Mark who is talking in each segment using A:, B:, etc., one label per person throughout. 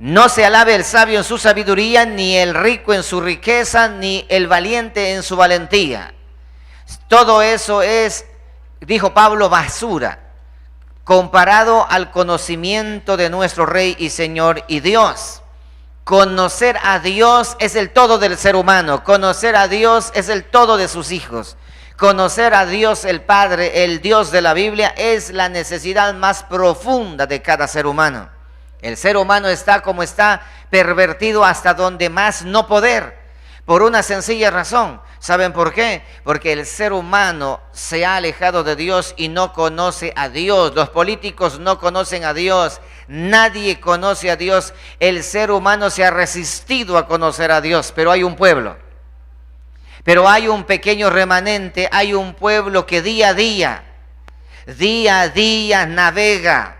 A: No se alabe el sabio en su sabiduría, ni el rico en su riqueza, ni el valiente en su valentía. Todo eso es, dijo Pablo, basura, comparado al conocimiento de nuestro Rey y Señor y Dios. Conocer a Dios es el todo del ser humano. Conocer a Dios es el todo de sus hijos. Conocer a Dios el Padre, el Dios de la Biblia, es la necesidad más profunda de cada ser humano. El ser humano está como está, pervertido hasta donde más no poder, por una sencilla razón. ¿Saben por qué? Porque el ser humano se ha alejado de Dios y no conoce a Dios. Los políticos no conocen a Dios, nadie conoce a Dios. El ser humano se ha resistido a conocer a Dios, pero hay un pueblo. Pero hay un pequeño remanente, hay un pueblo que día a día navega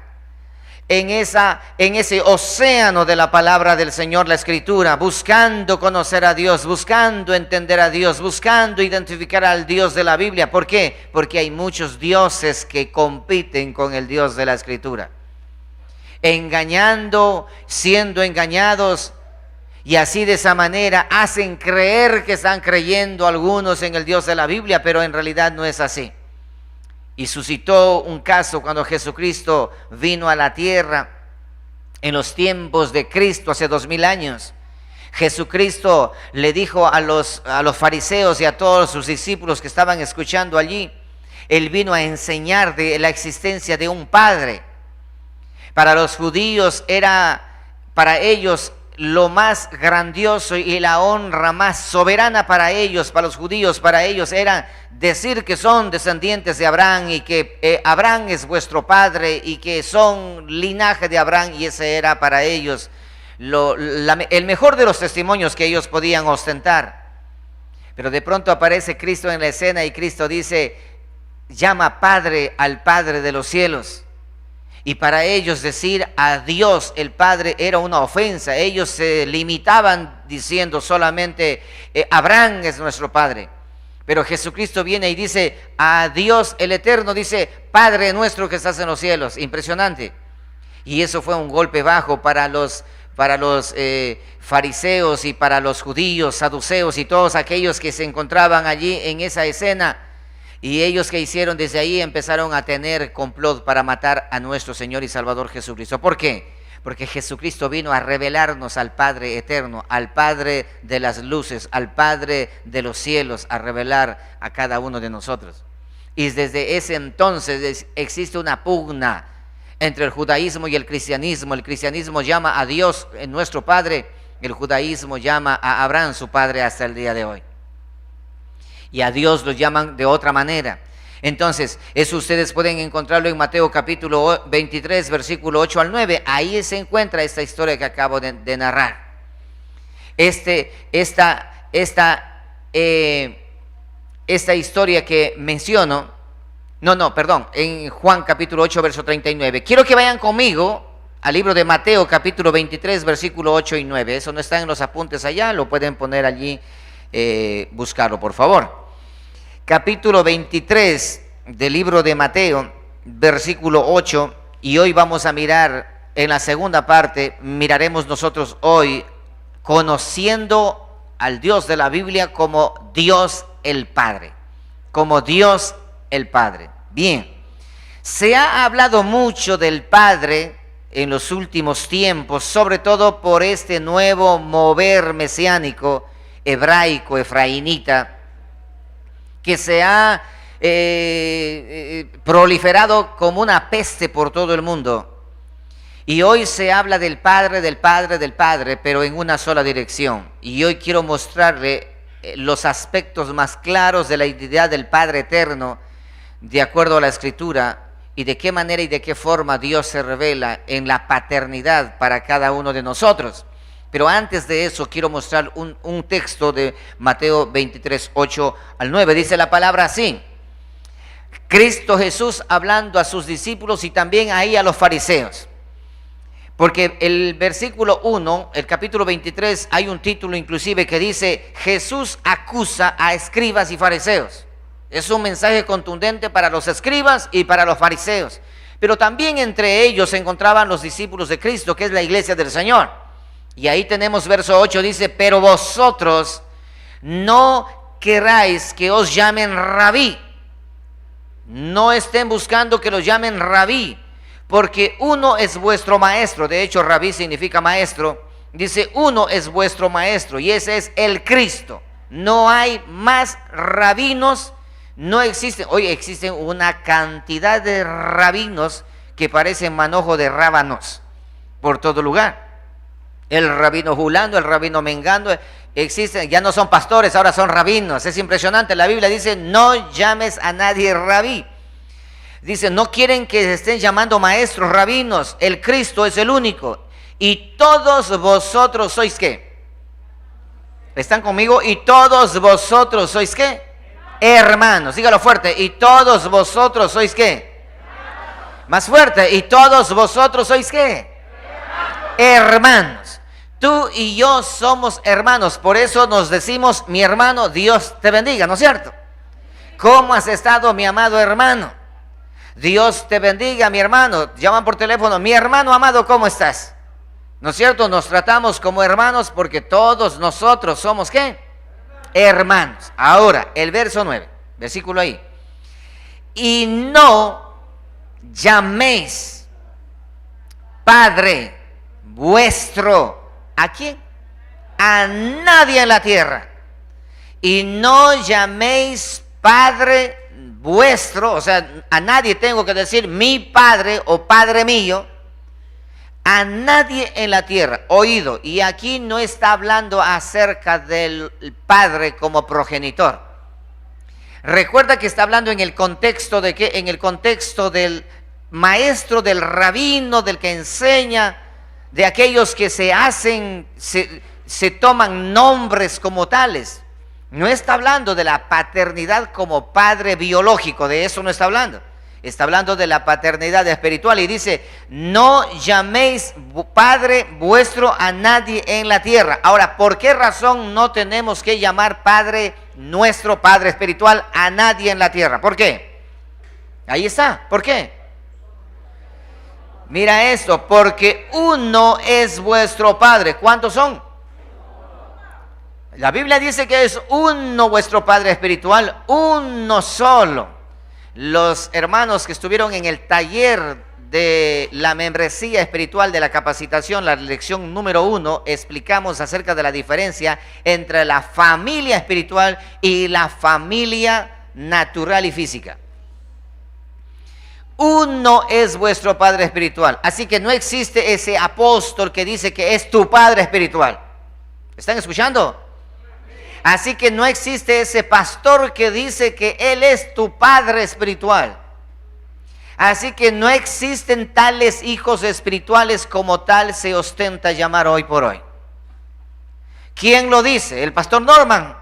A: en ese océano de la palabra del Señor, la Escritura, buscando conocer a Dios, buscando entender a Dios, buscando identificar al Dios de la Biblia. ¿Por qué? Porque hay muchos dioses que compiten con el Dios de la Escritura, engañando, siendo engañados, y así de esa manera hacen creer que están creyendo algunos en el Dios de la Biblia, pero en realidad no es así. Y suscitó un caso cuando Jesucristo vino a la tierra en los tiempos de Cristo hace 2000 años. Jesucristo le dijo a los fariseos y a todos sus discípulos que estaban escuchando allí, Él vino a enseñar de la existencia de un Padre. Para los judíos para ellos lo más grandioso y la honra más soberana para ellos, para los judíos, para ellos era decir que son descendientes de Abraham y que Abraham es vuestro padre y que son linaje de Abraham, y ese era para ellos el mejor de los testimonios que ellos podían ostentar. Pero de pronto aparece Cristo en la escena y Cristo dice, llama Padre al Padre de los cielos. Y para ellos decir a Dios el Padre era una ofensa. Ellos se limitaban diciendo solamente Abraham es nuestro Padre. Pero Jesucristo viene y dice a Dios el Eterno, dice Padre nuestro que estás en los cielos. Impresionante. Y eso fue un golpe bajo para los fariseos y para los judíos, saduceos y todos aquellos que se encontraban allí en esa escena. Y ellos, que hicieron desde ahí, empezaron a tener complot para matar a nuestro Señor y Salvador Jesucristo. ¿Por qué? Porque Jesucristo vino a revelarnos al Padre eterno, al Padre de las luces, al Padre de los cielos, a revelar a cada uno de nosotros. Y desde ese entonces existe una pugna entre el judaísmo y el cristianismo. El cristianismo llama a Dios nuestro Padre, el judaísmo llama a Abraham su Padre hasta el día de hoy. Y a Dios lo llaman de otra manera. Entonces, eso ustedes pueden encontrarlo en Mateo capítulo 23, versículo 8 al 9. Ahí se encuentra esta historia que acabo de narrar. Esta historia que menciono, en Juan capítulo 8, verso 39. Quiero que vayan conmigo al libro de Mateo capítulo 23, versículo 8 y 9. Eso no está en los apuntes allá, lo pueden poner allí, buscarlo por favor. Capítulo 23 del libro de Mateo, versículo 8 Y hoy vamos a mirar, en la segunda parte, miraremos nosotros hoy conociendo al Dios de la Biblia como Dios el Padre. Como Dios el Padre. Bien, se ha hablado mucho del Padre en los últimos tiempos, sobre todo por este nuevo mover mesiánico, hebraico, efraínita, que se ha proliferado como una peste por todo el mundo. Y hoy se habla del Padre, del Padre, del Padre, pero en una sola dirección. Y hoy quiero mostrarle los aspectos más claros de la identidad del Padre eterno, de acuerdo a la Escritura, y de qué manera y de qué forma Dios se revela en la paternidad para cada uno de nosotros. Pero antes de eso quiero mostrar un texto de Mateo 23, 8 al 9. Dice la palabra así: Cristo Jesús hablando a sus discípulos y también ahí a los fariseos. Porque el versículo 1, el capítulo 23, hay un título inclusive que dice: Jesús acusa a escribas y fariseos. Es un mensaje contundente para los escribas y para los fariseos. Pero también entre ellos se encontraban los discípulos de Cristo, que es la iglesia del Señor. Y ahí tenemos verso 8, dice: pero vosotros no queráis que os llamen rabí. No estén buscando que los llamen rabí, porque uno es vuestro maestro. De hecho, rabí significa maestro. Dice: uno es vuestro maestro y ese es el Cristo. No hay más rabinos, no existen. Hoy existen una cantidad de rabinos que parecen manojo de rábanos por todo lugar. El rabino Julano, el rabino Mengando, existen, ya no son pastores, ahora son rabinos. Es impresionante, la Biblia dice: no llames a nadie rabí. Dice: no quieren que se estén llamando maestros, rabinos, el Cristo es el único. Y todos vosotros sois ¿qué? ¿Están conmigo? Y todos vosotros sois ¿qué? Hermanos, dígalo fuerte. Y todos vosotros sois ¿qué? Más fuerte. Y todos vosotros sois ¿qué? Hermanos. Tú y yo somos hermanos, por eso nos decimos: mi hermano, Dios te bendiga, ¿no es cierto? ¿Cómo has estado, mi amado hermano? Dios te bendiga, mi hermano. Llaman por teléfono: mi hermano amado, ¿cómo estás? ¿No es cierto? Nos tratamos como hermanos porque todos nosotros somos ¿qué? Hermanos. Ahora, el verso 9, versículo ahí. Y no llaméis Padre vuestro, ¿a quién? A nadie en la tierra. Y no llaméis Padre vuestro, o sea, a nadie tengo que decir mi Padre o Padre mío, a nadie en la tierra. Oído, y aquí no está hablando acerca del Padre como progenitor. Recuerda que está hablando en el contexto de ¿qué? En el contexto del maestro, del rabino, del que enseña, de aquellos que se hacen, se toman nombres como tales. No está hablando de la paternidad como padre biológico, de eso no está hablando. Está hablando de la paternidad espiritual y dice: no llaméis Padre vuestro a nadie en la tierra. Ahora, ¿por qué razón no tenemos que llamar Padre nuestro, Padre espiritual, a nadie en la tierra? ¿Por qué? Ahí está, ¿por qué? Mira esto: porque uno es vuestro Padre. ¿Cuántos son? La Biblia dice que es uno vuestro Padre espiritual, uno solo. Los hermanos que estuvieron en el taller de la membresía espiritual de la capacitación, la lección número 1, explicamos acerca de la diferencia entre la familia espiritual y la familia natural y física. Uno es vuestro Padre espiritual. Así que no existe ese apóstol que dice que es tu Padre espiritual. ¿Están escuchando? Así que no existe ese pastor que dice que él es tu Padre espiritual. Así que no existen tales hijos espirituales como tal se ostenta llamar hoy por hoy. ¿Quién lo dice? El pastor Norman.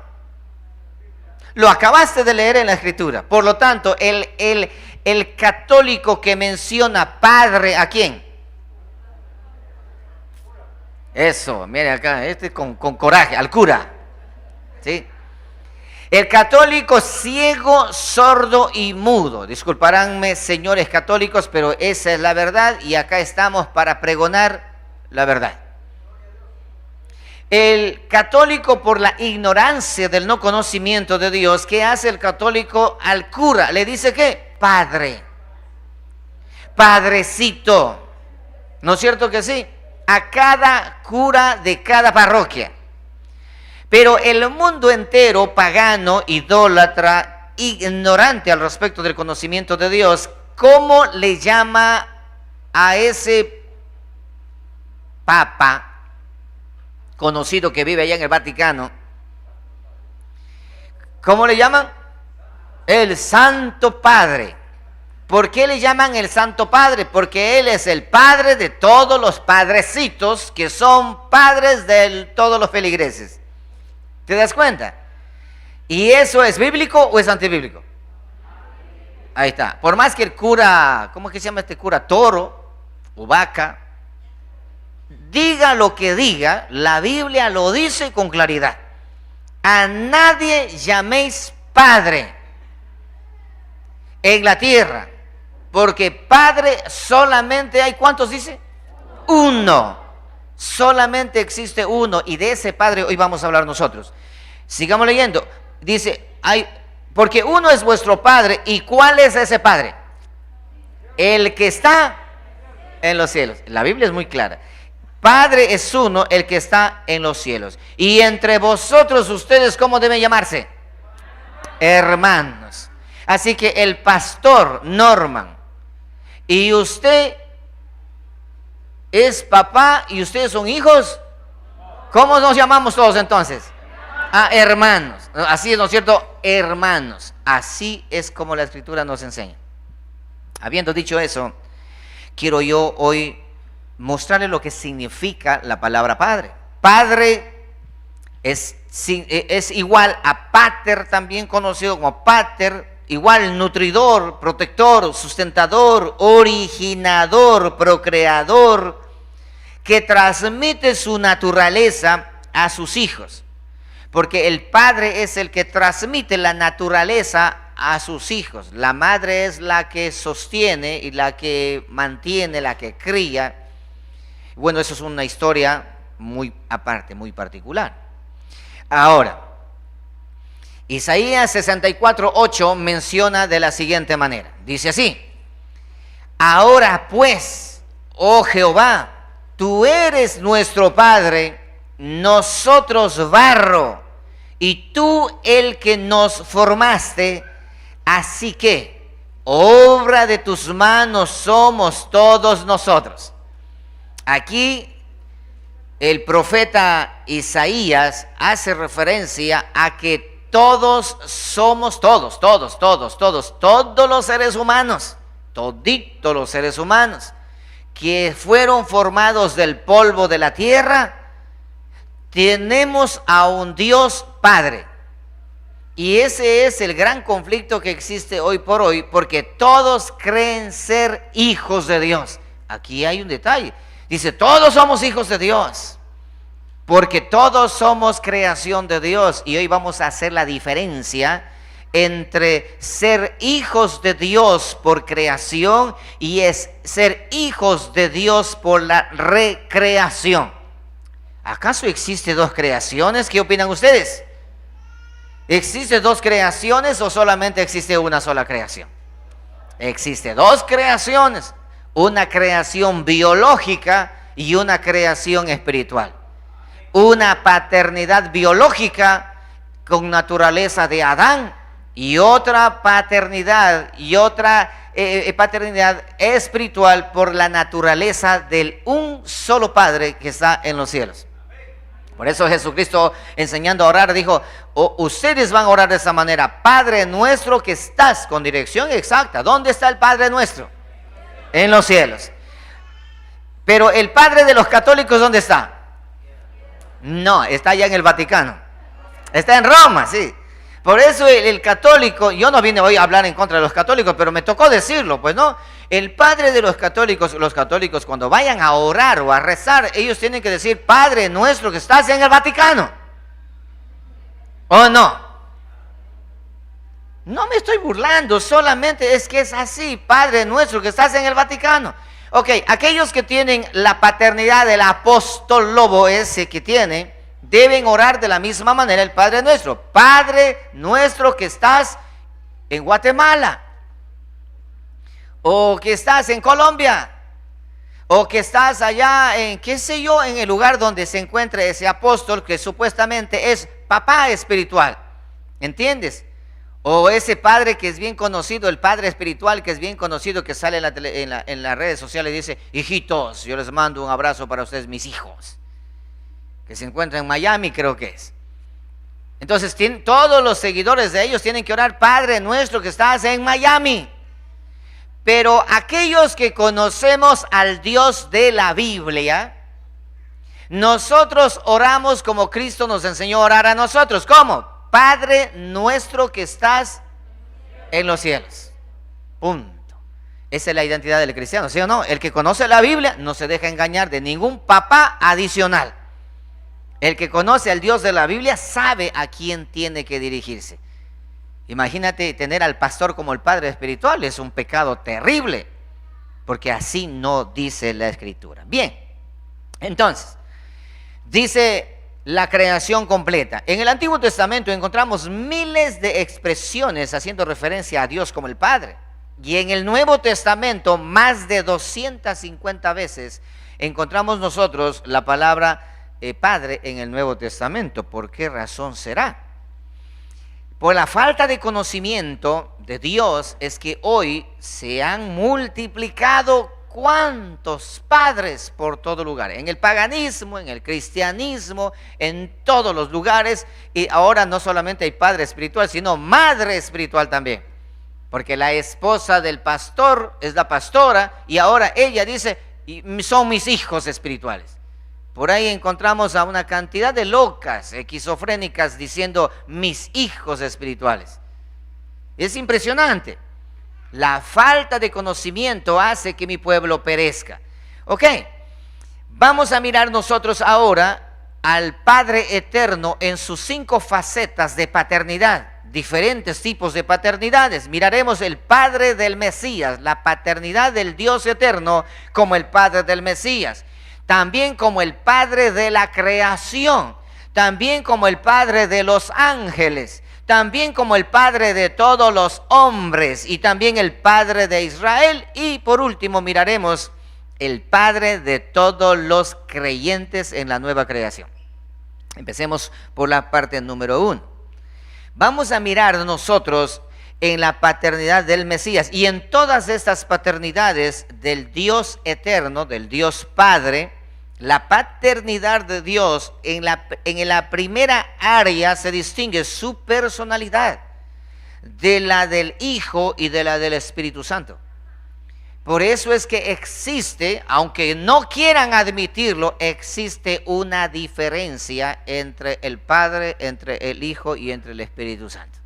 A: Lo acabaste de leer en la Escritura. Por lo tanto, el católico que menciona Padre, ¿a quién? Eso, mire acá, con coraje, al cura. ¿Sí? El católico ciego, sordo y mudo. Disculparánme, señores católicos, pero esa es la verdad y acá estamos para pregonar la verdad. El católico, por la ignorancia del no conocimiento de Dios, ¿qué hace el católico al cura? Le dice ¿qué? Padre, padrecito. ¿No es cierto que sí? A cada cura de cada parroquia. Pero el mundo entero, pagano, idólatra, ignorante al respecto del conocimiento de Dios, ¿cómo le llama a ese papa conocido que vive allá en el Vaticano? ¿Cómo le llaman? El Santo Padre. ¿Por qué le llaman el Santo Padre? Porque Él es el Padre de todos los padrecitos que son padres de todos los feligreses. ¿Te das cuenta? ¿Y eso es bíblico o es antibíblico? Ahí está. Por más que el cura, ¿cómo es que se llama este cura? Toro o vaca, diga lo que diga, la Biblia lo dice con claridad. A nadie llaméis Padre en la tierra, porque Padre solamente hay, ¿cuántos dice? Uno. Solamente existe uno, y de ese Padre hoy vamos a hablar nosotros. Sigamos leyendo. Dice, porque uno es vuestro Padre. ¿Y cuál es ese Padre? El que está en los cielos. La Biblia es muy clara. Padre es uno, el que está en los cielos. Y entre vosotros, ustedes, ¿cómo deben llamarse? Hermanos. Así que el pastor Norman y usted es papá y ustedes son hijos. ¿Cómo nos llamamos todos entonces? Hermanos. Así es, ¿no es cierto? Hermanos. Así es como la Escritura nos enseña. Habiendo dicho eso, quiero yo hoy mostrarle lo que significa la palabra Padre. Padre es igual a pater, también conocido como pater, igual nutridor, protector, sustentador, originador, procreador, que transmite su naturaleza a sus hijos. Porque el padre es el que transmite la naturaleza a sus hijos. La madre es la que sostiene y la que mantiene, la que cría. Bueno, eso es una historia muy aparte, muy particular. Ahora, Isaías 64:8 menciona de la siguiente manera. Dice así: ahora pues, oh Jehová, tú eres nuestro Padre, nosotros barro, y tú el que nos formaste, así que obra de tus manos somos todos nosotros. Aquí el profeta Isaías hace referencia a que todos somos, todos los seres humanos, toditos los seres humanos que fueron formados del polvo de la tierra, tenemos a un Dios Padre. Y ese es el gran conflicto que existe hoy por hoy, porque todos creen ser hijos de Dios. Aquí hay un detalle. Dice, todos somos hijos de Dios, porque todos somos creación de Dios. Y hoy vamos a hacer la diferencia entre ser hijos de Dios por creación y es ser hijos de Dios por la recreación. ¿Acaso existe dos creaciones? ¿Qué opinan ustedes? ¿Existe dos creaciones o solamente existe una sola creación? Existe dos creaciones, una creación biológica y una creación espiritual. Una paternidad biológica con naturaleza de Adán y otra paternidad paternidad espiritual por la naturaleza del un solo Padre que está en los cielos. Por eso Jesucristo, enseñando a orar, dijo, ustedes van a orar de esa manera: Padre nuestro que estás, con dirección exacta. ¿Dónde está el Padre nuestro? En los cielos. Pero el Padre de los católicos, ¿dónde está? No, está allá en el Vaticano. Está en Roma, sí. Por eso el católico, yo no vine hoy a hablar en contra de los católicos, pero me tocó decirlo, pues no. El Padre de los católicos cuando vayan a orar o a rezar, ellos tienen que decir: Padre nuestro que estás en el Vaticano. ¿O no? No me estoy burlando, solamente es que es así. Padre nuestro que estás en el Vaticano. Ok, aquellos que tienen la paternidad del apóstol Lobo ese que tiene, deben orar de la misma manera el Padre nuestro. Padre nuestro que estás en Guatemala, o que estás en Colombia, o que estás allá en, qué sé yo, en el lugar donde se encuentra ese apóstol que supuestamente es papá espiritual. ¿Entiendes? O ese padre que es bien conocido, el padre espiritual que es bien conocido, que sale en las redes sociales y dice: hijitos, yo les mando un abrazo para ustedes, mis hijos, que se encuentran en Miami, creo que es. Entonces todos los seguidores de ellos tienen que orar: Padre nuestro que estás en Miami. Pero aquellos que conocemos al Dios de la Biblia, nosotros oramos como Cristo nos enseñó a orar a nosotros. ¿Cómo? Padre nuestro que estás en los cielos. Punto. Esa es la identidad del cristiano, ¿sí o no? El que conoce la Biblia no se deja engañar de ningún papá adicional. El que conoce al Dios de la Biblia sabe a quién tiene que dirigirse. Imagínate tener al pastor como el padre espiritual, es un pecado terrible, porque así no dice la Escritura. Bien, entonces, dice la creación completa. En el Antiguo Testamento encontramos miles de expresiones haciendo referencia a Dios como el Padre. Y en el Nuevo Testamento, más de 250 veces encontramos nosotros la palabra Padre en el Nuevo Testamento. ¿Por qué razón será? Por la falta de conocimiento de Dios es que hoy se han multiplicado cuántos padres por todo lugar. En el paganismo, en el cristianismo, en todos los lugares. Y ahora no solamente hay padre espiritual, sino madre espiritual también. Porque la esposa del pastor es la pastora y ahora ella dice: son mis hijos espirituales. Por ahí encontramos a una cantidad de locas, esquizofrénicas, diciendo: mis hijos espirituales. Es impresionante. La falta de conocimiento hace que mi pueblo perezca. Ok, vamos a mirar nosotros ahora al Padre eterno en sus 5 facetas de paternidad, diferentes tipos de paternidades. Miraremos el Padre del Mesías, la paternidad del Dios eterno como el Padre del Mesías. También como el Padre de la creación, también como el Padre de los ángeles, también como el Padre de todos los hombres y también el Padre de Israel. Y por último miraremos el Padre de todos los creyentes en la nueva creación. Empecemos por la parte número 1. Vamos a mirar nosotros en la paternidad del Mesías y en todas estas paternidades del Dios eterno, del Dios Padre. La paternidad de Dios en la primera área se distingue su personalidad de la del Hijo y de la del Espíritu Santo. Por eso es que existe, aunque no quieran admitirlo, existe una diferencia entre el Padre, entre el Hijo y entre el Espíritu Santo.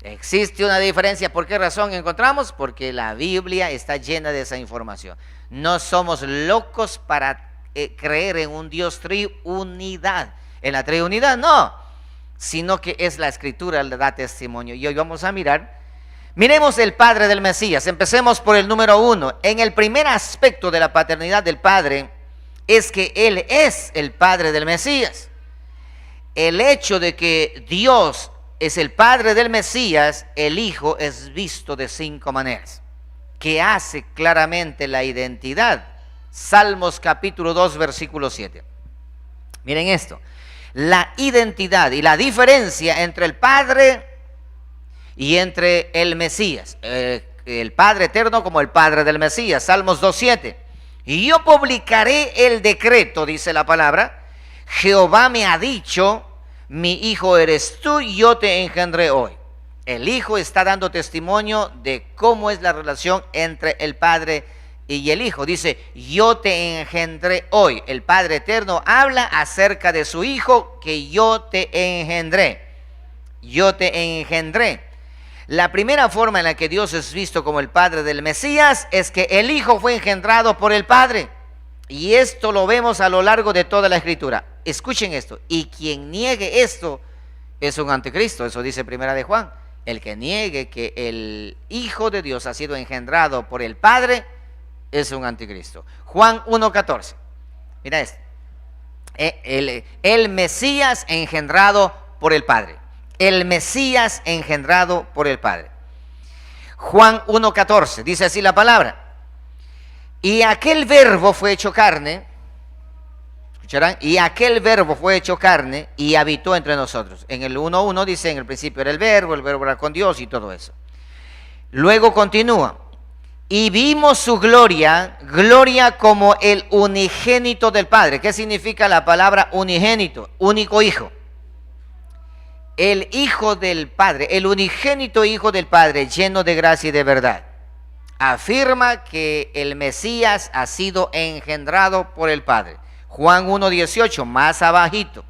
A: Existe una diferencia. ¿Por qué razón encontramos? Porque la Biblia está llena de esa información. No somos locos para creer en un Dios triunidad. En la triunidad no, sino que es la Escritura le da testimonio. Y hoy vamos a miremos el Padre del Mesías. Empecemos por el número 1. En el primer aspecto de la paternidad del Padre es que Él es el Padre del Mesías. El hecho de que Dios es el Padre del Mesías, el Hijo es visto de 5 maneras, que hace claramente la identidad. Salmos capítulo 2, versículo 7. Miren esto. La identidad y la diferencia entre el Padre y entre el Mesías. El Padre eterno como el Padre del Mesías. Salmos 2, 7. Y yo publicaré el decreto, dice la palabra. Jehová me ha dicho: mi hijo eres tú, yo te engendré hoy. El Hijo está dando testimonio de cómo es la relación entre el Padre y el Hijo. Dice: yo te engendré hoy. El Padre eterno habla acerca de su Hijo, que yo te engendré. Yo te engendré. La primera forma en la que Dios es visto como el Padre del Mesías es que el Hijo fue engendrado por el Padre. Y esto lo vemos a lo largo de toda la Escritura. Escuchen esto. Y quien niegue esto es un anticristo. Eso dice Primera de Juan. El que niegue que el Hijo de Dios ha sido engendrado por el Padre es un anticristo. Juan 1:14. Mira esto. El Mesías engendrado por el Padre. El Mesías engendrado por el Padre. Juan 1:14. Dice así la palabra. Y aquel verbo fue hecho carne. ¿Escucharán? Y aquel verbo fue hecho carne y habitó entre nosotros. En el 1:1 dice, en el principio era el verbo era con Dios y todo eso. Luego continúa. Y vimos su gloria, gloria como el unigénito del Padre. ¿Qué significa la palabra unigénito? Único hijo. El Hijo del Padre, el unigénito Hijo del Padre, lleno de gracia y de verdad. Afirma que el Mesías ha sido engendrado por el Padre. Juan 1:18, más abajito.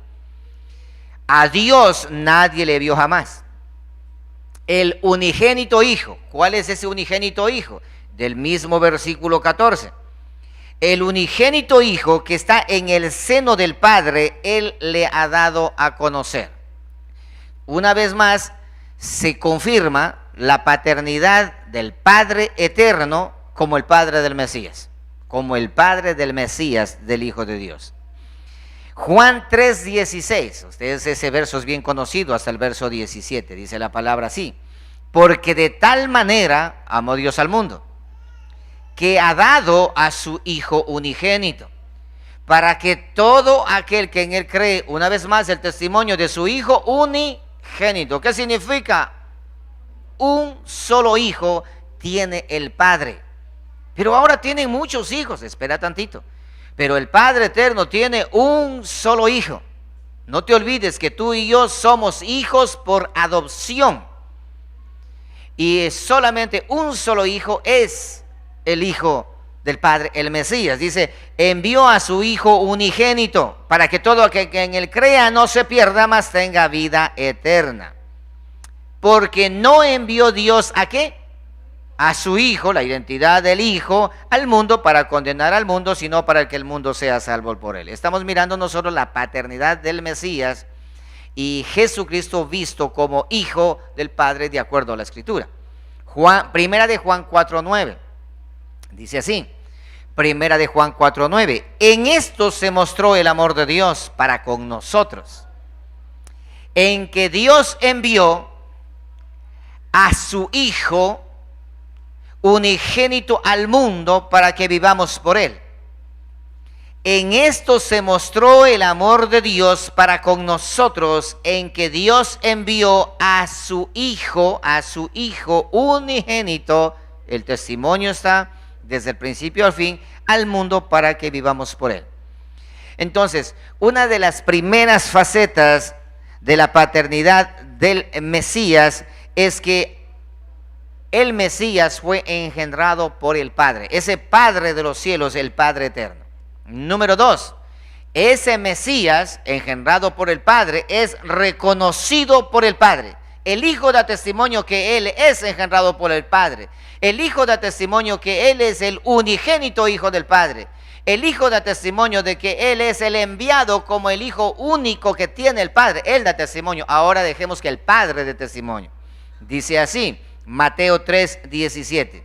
A: A Dios nadie le vio jamás. El unigénito Hijo. ¿Cuál es ese unigénito Hijo? Del mismo versículo 14. El unigénito Hijo que está en el seno del Padre, Él le ha dado a conocer. Una vez más, se confirma la paternidad del Padre eterno como el Padre del Mesías. Como el Padre del Mesías, del Hijo de Dios. Juan 3:16. Ustedes, ese verso es bien conocido hasta el verso 17. Dice la palabra así. Porque de tal manera amó Dios al mundo, que ha dado a su Hijo unigénito, para que todo aquel que en Él cree, una vez más el testimonio de su Hijo unigénito. ¿Qué significa? Un solo hijo tiene el Padre. Pero ahora tienen muchos hijos, espera tantito. Pero el Padre eterno tiene un solo hijo. No te olvides que tú y yo somos hijos por adopción. Y solamente un solo hijo es el Hijo del Padre, el Mesías. Dice, envió a su Hijo unigénito para que todo aquel que en Él crea no se pierda, mas tenga vida eterna. Porque no envió Dios ¿a qué? A su Hijo, la identidad del Hijo, al mundo para condenar al mundo, sino para que el mundo sea salvo por Él. Estamos mirando nosotros la paternidad del Mesías y Jesucristo visto como Hijo del Padre de acuerdo a la Escritura. Primera de Juan 4:9. Dice así, Primera de Juan 4:9. En esto se mostró el amor de Dios para con nosotros, en que Dios envió a su Hijo unigénito al mundo para que vivamos por Él. En esto se mostró el amor de Dios para con nosotros, en que Dios envió a su Hijo unigénito. El testimonio está desde el principio al fin al mundo para que vivamos por Él. Entonces, una de las primeras facetas de la paternidad del Mesías es que el Mesías fue engendrado por el Padre, ese Padre de los cielos, el Padre eterno. Número 2, ese Mesías engendrado por el Padre es reconocido por el Padre. El Hijo da testimonio que Él es engendrado por el Padre. El Hijo da testimonio que Él es el unigénito Hijo del Padre. El Hijo da testimonio de que Él es el enviado como el Hijo único que tiene el Padre. Él da testimonio. Ahora dejemos que el Padre dé testimonio. Dice así, Mateo 3:17.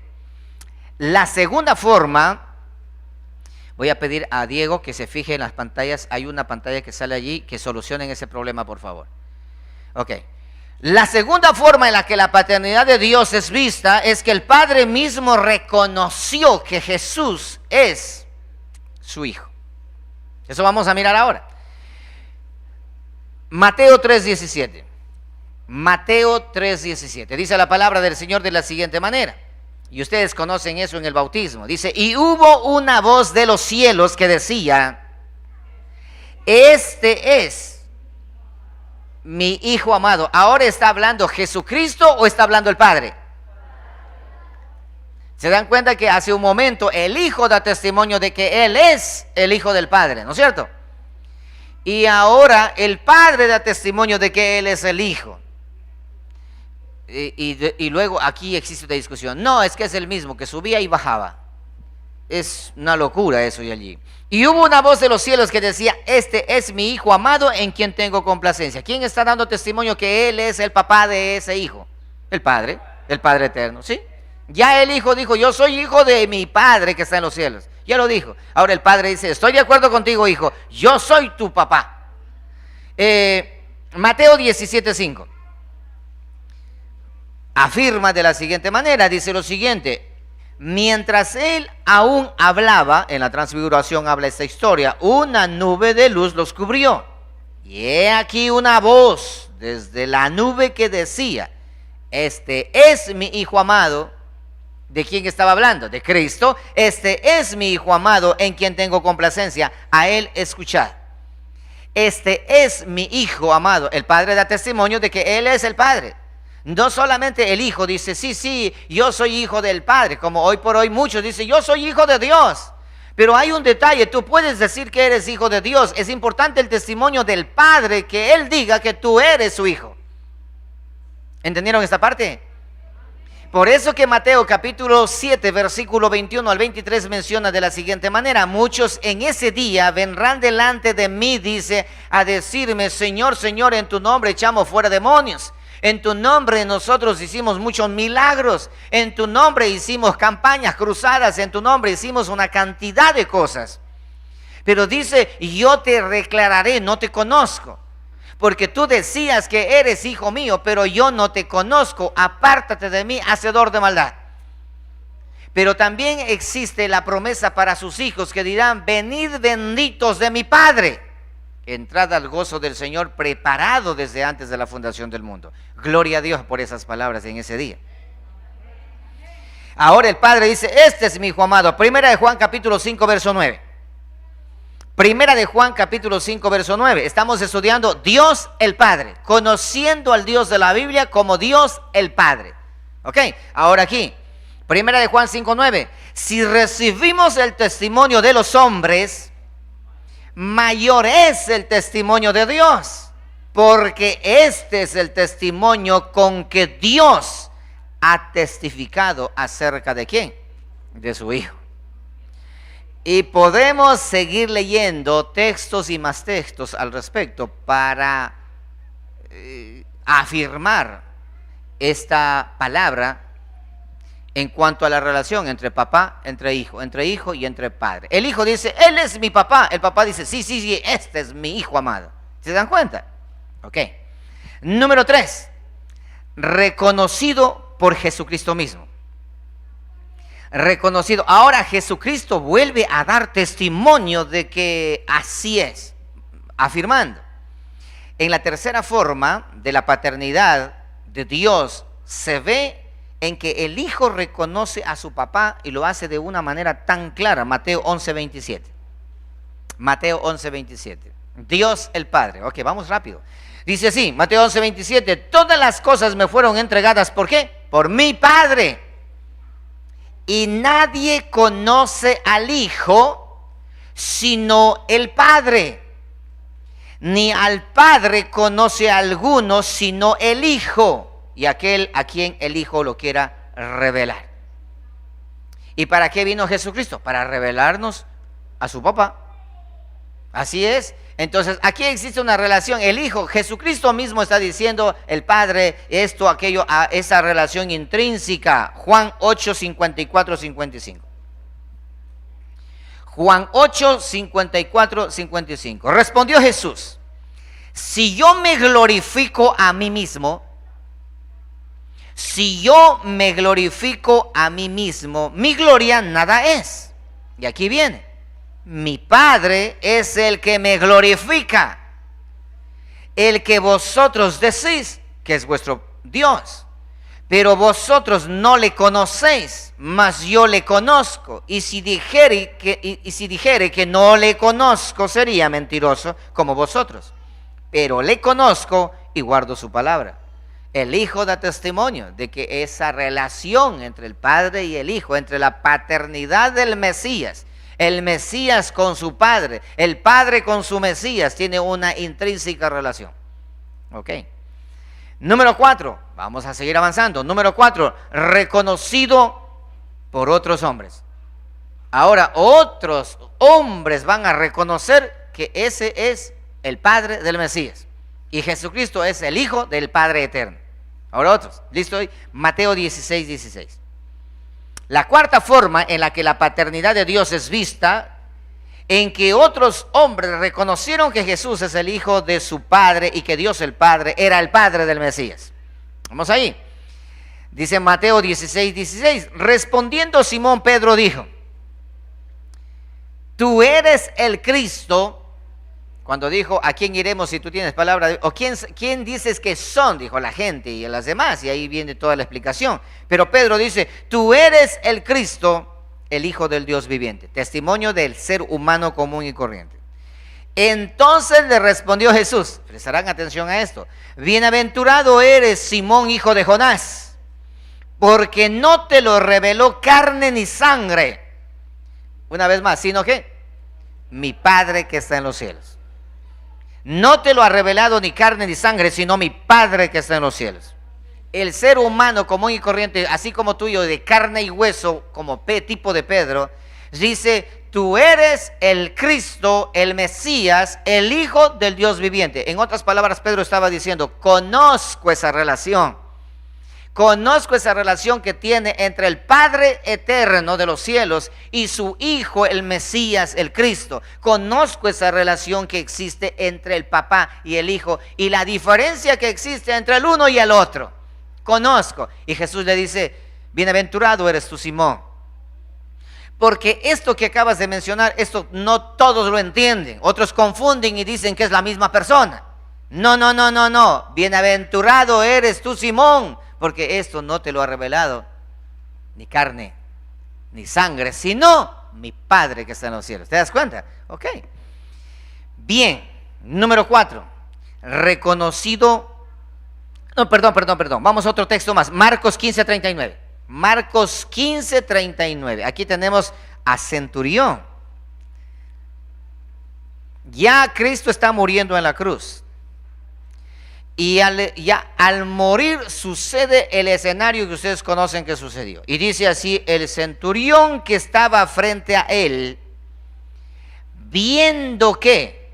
A: La segunda forma, voy a pedir a Diego que se fije en las pantallas. Hay una pantalla que sale allí, que solucionen ese problema, por favor. Ok. La segunda forma en la que la paternidad de Dios es vista es que el Padre mismo reconoció que Jesús es su Hijo. Eso vamos a mirar ahora. Mateo 3:17. Mateo 3:17. Dice la palabra del Señor de la siguiente manera. Y ustedes conocen eso en el bautismo. Dice, y hubo una voz de los cielos que decía, este es mi Hijo amado. ¿Ahora está hablando Jesucristo o está hablando el Padre? Se dan cuenta que hace un momento el Hijo da testimonio de que Él es el Hijo del Padre, ¿no es cierto? Y ahora el Padre da testimonio de que Él es el Hijo. Y luego aquí existe una discusión. No, es que es el mismo, que subía y bajaba. Es una locura eso y allí. Y hubo una voz de los cielos que decía, este es mi Hijo amado en quien tengo complacencia. ¿Quién está dando testimonio que Él es el papá de ese Hijo? El Padre eterno, ¿sí? Ya el Hijo dijo, yo soy hijo de mi Padre que está en los cielos. Ya lo dijo. Ahora el Padre dice, estoy de acuerdo contigo, hijo, yo soy tu papá. Mateo 17:5 afirma de la siguiente manera, dice lo siguiente: mientras él aún hablaba, en la transfiguración habla esta historia, una nube de luz los cubrió. Y he aquí una voz desde la nube que decía, este es mi Hijo amado. ¿De quién estaba hablando? De Cristo. Este es mi Hijo amado en quien tengo complacencia, a él escuchad. Este es mi Hijo amado. El Padre da testimonio de que él es el Padre. No solamente el Hijo dice, sí, yo soy hijo del Padre, como hoy por hoy muchos dicen, yo soy hijo de Dios. Pero hay un detalle, tú puedes decir que eres hijo de Dios. Es importante el testimonio del Padre, que Él diga que tú eres su hijo. ¿Entendieron esta parte? Por eso que Mateo capítulo 7, versículo 21 al 23 menciona de la siguiente manera: muchos en ese día vendrán delante de mí, dice, a decirme, Señor, Señor, en tu nombre echamos fuera demonios. En tu nombre nosotros hicimos muchos milagros. En tu nombre hicimos campañas cruzadas. En tu nombre hicimos una cantidad de cosas. Pero dice, yo te declararé, no te conozco. Porque tú decías que eres hijo mío, pero yo no te conozco. Apártate de mí, hacedor de maldad. Pero también existe la promesa para sus hijos que dirán, venid benditos de mi Padre. Entrad al gozo del Señor, preparado desde antes de la fundación del mundo. Gloria a Dios por esas palabras en ese día. Ahora el Padre dice, este es mi Hijo amado. Primera de Juan capítulo 5 verso 9. Primera de Juan capítulo 5 verso 9. Estamos estudiando Dios el Padre, conociendo al Dios de la Biblia como Dios el Padre. Ok, ahora aquí, Primera de Juan 5, 9. Si recibimos el testimonio de los hombres, mayor es el testimonio de Dios, porque este es el testimonio con que Dios ha testificado acerca de ¿quién? De su Hijo. Y podemos seguir leyendo textos y más textos al respecto para afirmar esta palabra en cuanto a la relación entre papá, entre hijo y entre padre. El hijo dice, él es mi papá. El papá dice, sí, este es mi Hijo amado. ¿Se dan cuenta? Ok. Número 3, reconocido por Jesucristo mismo. Reconocido. Ahora Jesucristo vuelve a dar testimonio de que así es, afirmando. En la tercera forma de la paternidad de Dios se ve en que el Hijo reconoce a su papá y lo hace de una manera tan clara. Mateo 11:27. Mateo 11:27. Dios el Padre. Ok, vamos rápido. Dice así, Mateo 11:27. Todas las cosas me fueron entregadas, ¿por qué? Por mi Padre. Y nadie conoce al Hijo sino el Padre. Ni al Padre conoce a alguno sino el Hijo, y aquel a quien el Hijo lo quiera revelar. ¿Y para qué vino Jesucristo? Para revelarnos a su papá. Así es. Entonces aquí existe una relación. El Hijo, Jesucristo mismo está diciendo, el Padre, esto, aquello, a esa relación intrínseca. Juan 8, 54, 55. Juan 8, 54, 55. Respondió Jesús, si yo me glorifico a mí mismo, si yo me glorifico a mí mismo, mi gloria nada es. Y aquí viene. Mi Padre es el que me glorifica, el que vosotros decís que es vuestro Dios, pero vosotros no le conocéis, mas yo le conozco. Y si dijere que no le conozco, sería mentiroso como vosotros, pero le conozco y guardo su palabra. El Hijo da testimonio de que esa relación entre el Padre y el Hijo, entre la paternidad del Mesías, el Mesías con su Padre, el Padre con su Mesías, tiene una intrínseca relación. Ok. Número 4, vamos a seguir avanzando. Número 4, reconocido por otros hombres. Ahora otros hombres van a reconocer que ese es el Padre del Mesías. Y Jesucristo es el Hijo del Padre eterno. Ahora otros. ¿Listo? Mateo 16, 16. La cuarta forma en la que la paternidad de Dios es vista, en que otros hombres reconocieron que Jesús es el Hijo de su Padre y que Dios el Padre era el Padre del Mesías. Vamos ahí. Dice Mateo 16, 16. Respondiendo Simón, Pedro dijo: tú eres el Cristo. Cuando dijo, ¿a quién iremos si tú tienes palabra? O ¿quién dices que son? Dijo la gente y las demás. Y ahí viene toda la explicación. Pero Pedro dice, tú eres el Cristo, el Hijo del Dios viviente. Testimonio del ser humano común y corriente. Entonces le respondió Jesús, prestarán atención a esto: bienaventurado eres, Simón, hijo de Jonás, porque no te lo reveló carne ni sangre. Una vez más, sino que mi Padre que está en los cielos. No te lo ha revelado ni carne ni sangre, sino mi Padre que está en los cielos. El ser humano común y corriente, así como tú y yo, de carne y hueso, como tipo de Pedro, dice, tú eres el Cristo, el Mesías, el Hijo del Dios viviente. En otras palabras, Pedro estaba diciendo, conozco esa relación. Conozco esa relación que tiene entre el Padre eterno de los cielos y su Hijo, el Mesías, el Cristo. Conozco esa relación que existe entre el papá y el Hijo y la diferencia que existe entre el uno y el otro. Conozco. Y Jesús le dice, bienaventurado eres tú, Simón. Porque esto que acabas de mencionar, esto no todos lo entienden. Otros confunden y dicen que es la misma persona. No. Bienaventurado eres tú, Simón. Porque esto no te lo ha revelado ni carne ni sangre, sino mi Padre que está en los cielos. ¿Te das cuenta? Ok. Bien. Número 4. Reconocido. No, perdón. Vamos a otro texto más. Marcos 15, 39. Marcos 15, 39. Aquí tenemos a Centurión. Ya Cristo está muriendo en la cruz. Y al morir sucede el escenario que ustedes conocen que sucedió. Y dice así, el centurión que estaba frente a él, viendo que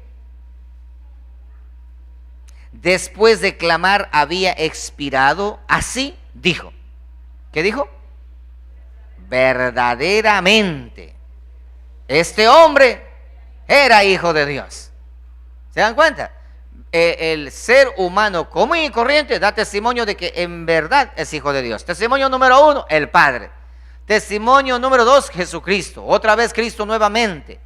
A: después de clamar había expirado, así dijo. ¿Qué dijo? Verdaderamente, este hombre era hijo de Dios. ¿Se dan cuenta? El ser humano común y corriente da testimonio de que en verdad es hijo de Dios. Testimonio número 1, el Padre. Testimonio número 2, Jesucristo. Otra vez Cristo nuevamente.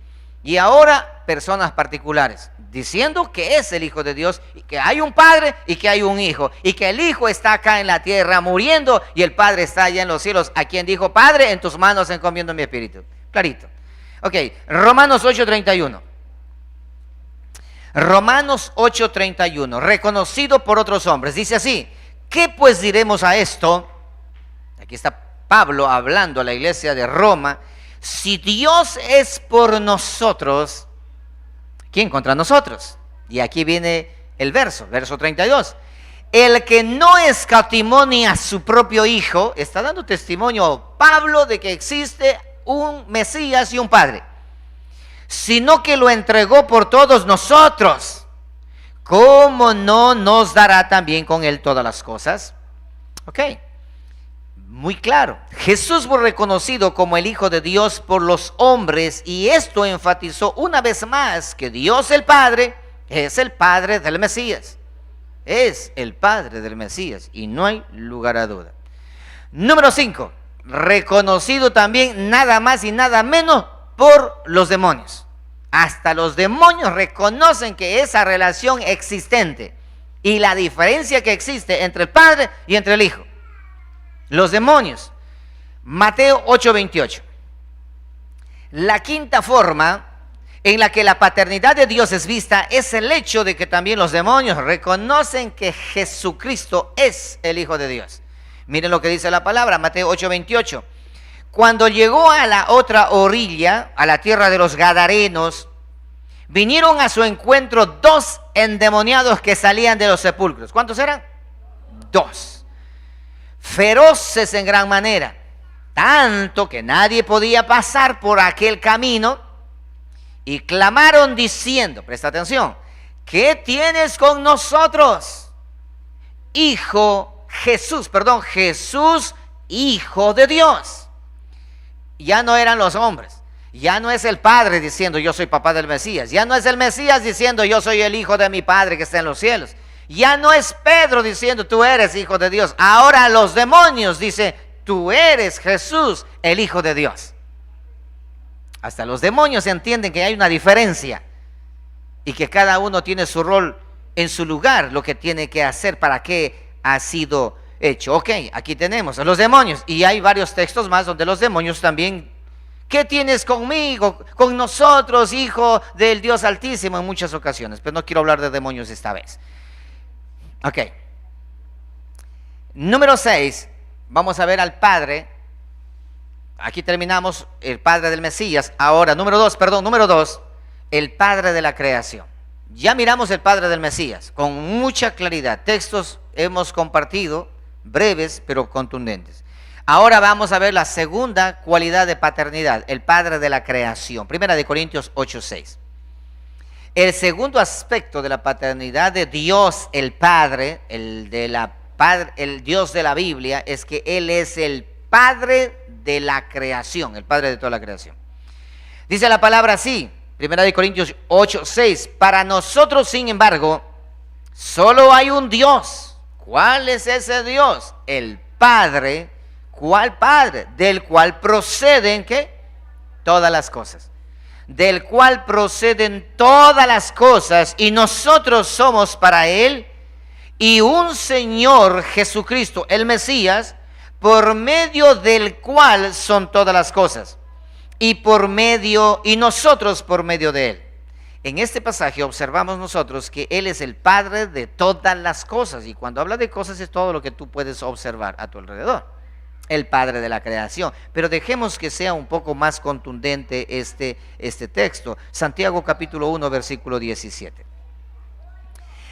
A: Y ahora personas particulares, diciendo que es el Hijo de Dios, y que hay un Padre y que hay un Hijo, y que el Hijo está acá en la tierra muriendo y el Padre está allá en los cielos, a quien dijo, Padre, en tus manos encomiendo mi espíritu. Clarito. Ok, Romanos 8:31. Romanos 8:31, reconocido por otros hombres, dice así, ¿qué pues diremos a esto? Aquí está Pablo hablando a la iglesia de Roma. Si Dios es por nosotros, ¿quién contra nosotros? Y aquí viene el verso 32. El que no escatimó ni a su propio Hijo, está dando testimonio Pablo de que existe un Mesías y un Padre, sino que lo entregó por todos nosotros, ¿cómo no nos dará también con él todas las cosas? Ok, muy claro. Jesús fue reconocido como el Hijo de Dios por los hombres, y esto enfatizó una vez más que Dios el Padre es el Padre del Mesías. Es el Padre del Mesías y no hay lugar a duda. Número 5, reconocido también nada más y nada menos por los demonios. Hasta los demonios reconocen que esa relación existente y la diferencia que existe entre el Padre y entre el Hijo. Los demonios. Mateo 8:28. La quinta forma en la que la paternidad de Dios es vista es el hecho de que también los demonios reconocen que Jesucristo es el Hijo de Dios. Miren lo que dice la palabra, Mateo 8:28. Cuando llegó a la otra orilla, a la tierra de los Gadarenos, vinieron a su encuentro 2 endemoniados que salían de los sepulcros. ¿Cuántos eran? 2. Feroces en gran manera, tanto que nadie podía pasar por aquel camino, y clamaron diciendo, presta atención, ¿qué tienes con nosotros, Hijo Jesús, Hijo de Dios. Ya no eran los hombres. Ya no es el Padre diciendo yo soy papá del Mesías. Ya no es el Mesías diciendo yo soy el Hijo de mi Padre que está en los cielos. Ya no es Pedro diciendo tú eres Hijo de Dios. Ahora los demonios dicen tú eres Jesús, el Hijo de Dios. Hasta los demonios entienden que hay una diferencia y que cada uno tiene su rol en su lugar, lo que tiene que hacer, para qué ha sido hecho. Ok, aquí tenemos a los demonios y hay varios textos más donde los demonios también, ¿qué tienes conmigo, con nosotros, Hijo del Dios Altísimo? En muchas ocasiones, pero no quiero hablar de demonios esta vez. Ok. Número 6, vamos a ver al Padre. Aquí terminamos el Padre del Mesías. Ahora, número 2, el Padre de la creación. Ya miramos el Padre del Mesías con mucha claridad. Textos hemos compartido, breves pero contundentes. Ahora vamos a ver la segunda cualidad de paternidad, el Padre de la creación. Primera de Corintios 8:6. El segundo aspecto de la paternidad de Dios, el Padre, el Dios de la Biblia, es que Él es el Padre de la creación, el Padre de toda la creación. Dice la palabra así, Primera de Corintios 8:6, para nosotros, sin embargo, solo hay un Dios. ¿Cuál es ese Dios? El Padre. ¿Cuál Padre? Del cual proceden, ¿qué? Todas las cosas. Del cual proceden todas las cosas, y nosotros somos para Él, y un Señor Jesucristo, el Mesías, por medio del cual son todas las cosas, y nosotros por medio de Él. En este pasaje observamos nosotros que Él es el Padre de todas las cosas, y cuando habla de cosas es todo lo que tú puedes observar a tu alrededor. El Padre de la creación. Pero dejemos que sea un poco más contundente este texto. Santiago capítulo 1, versículo 17.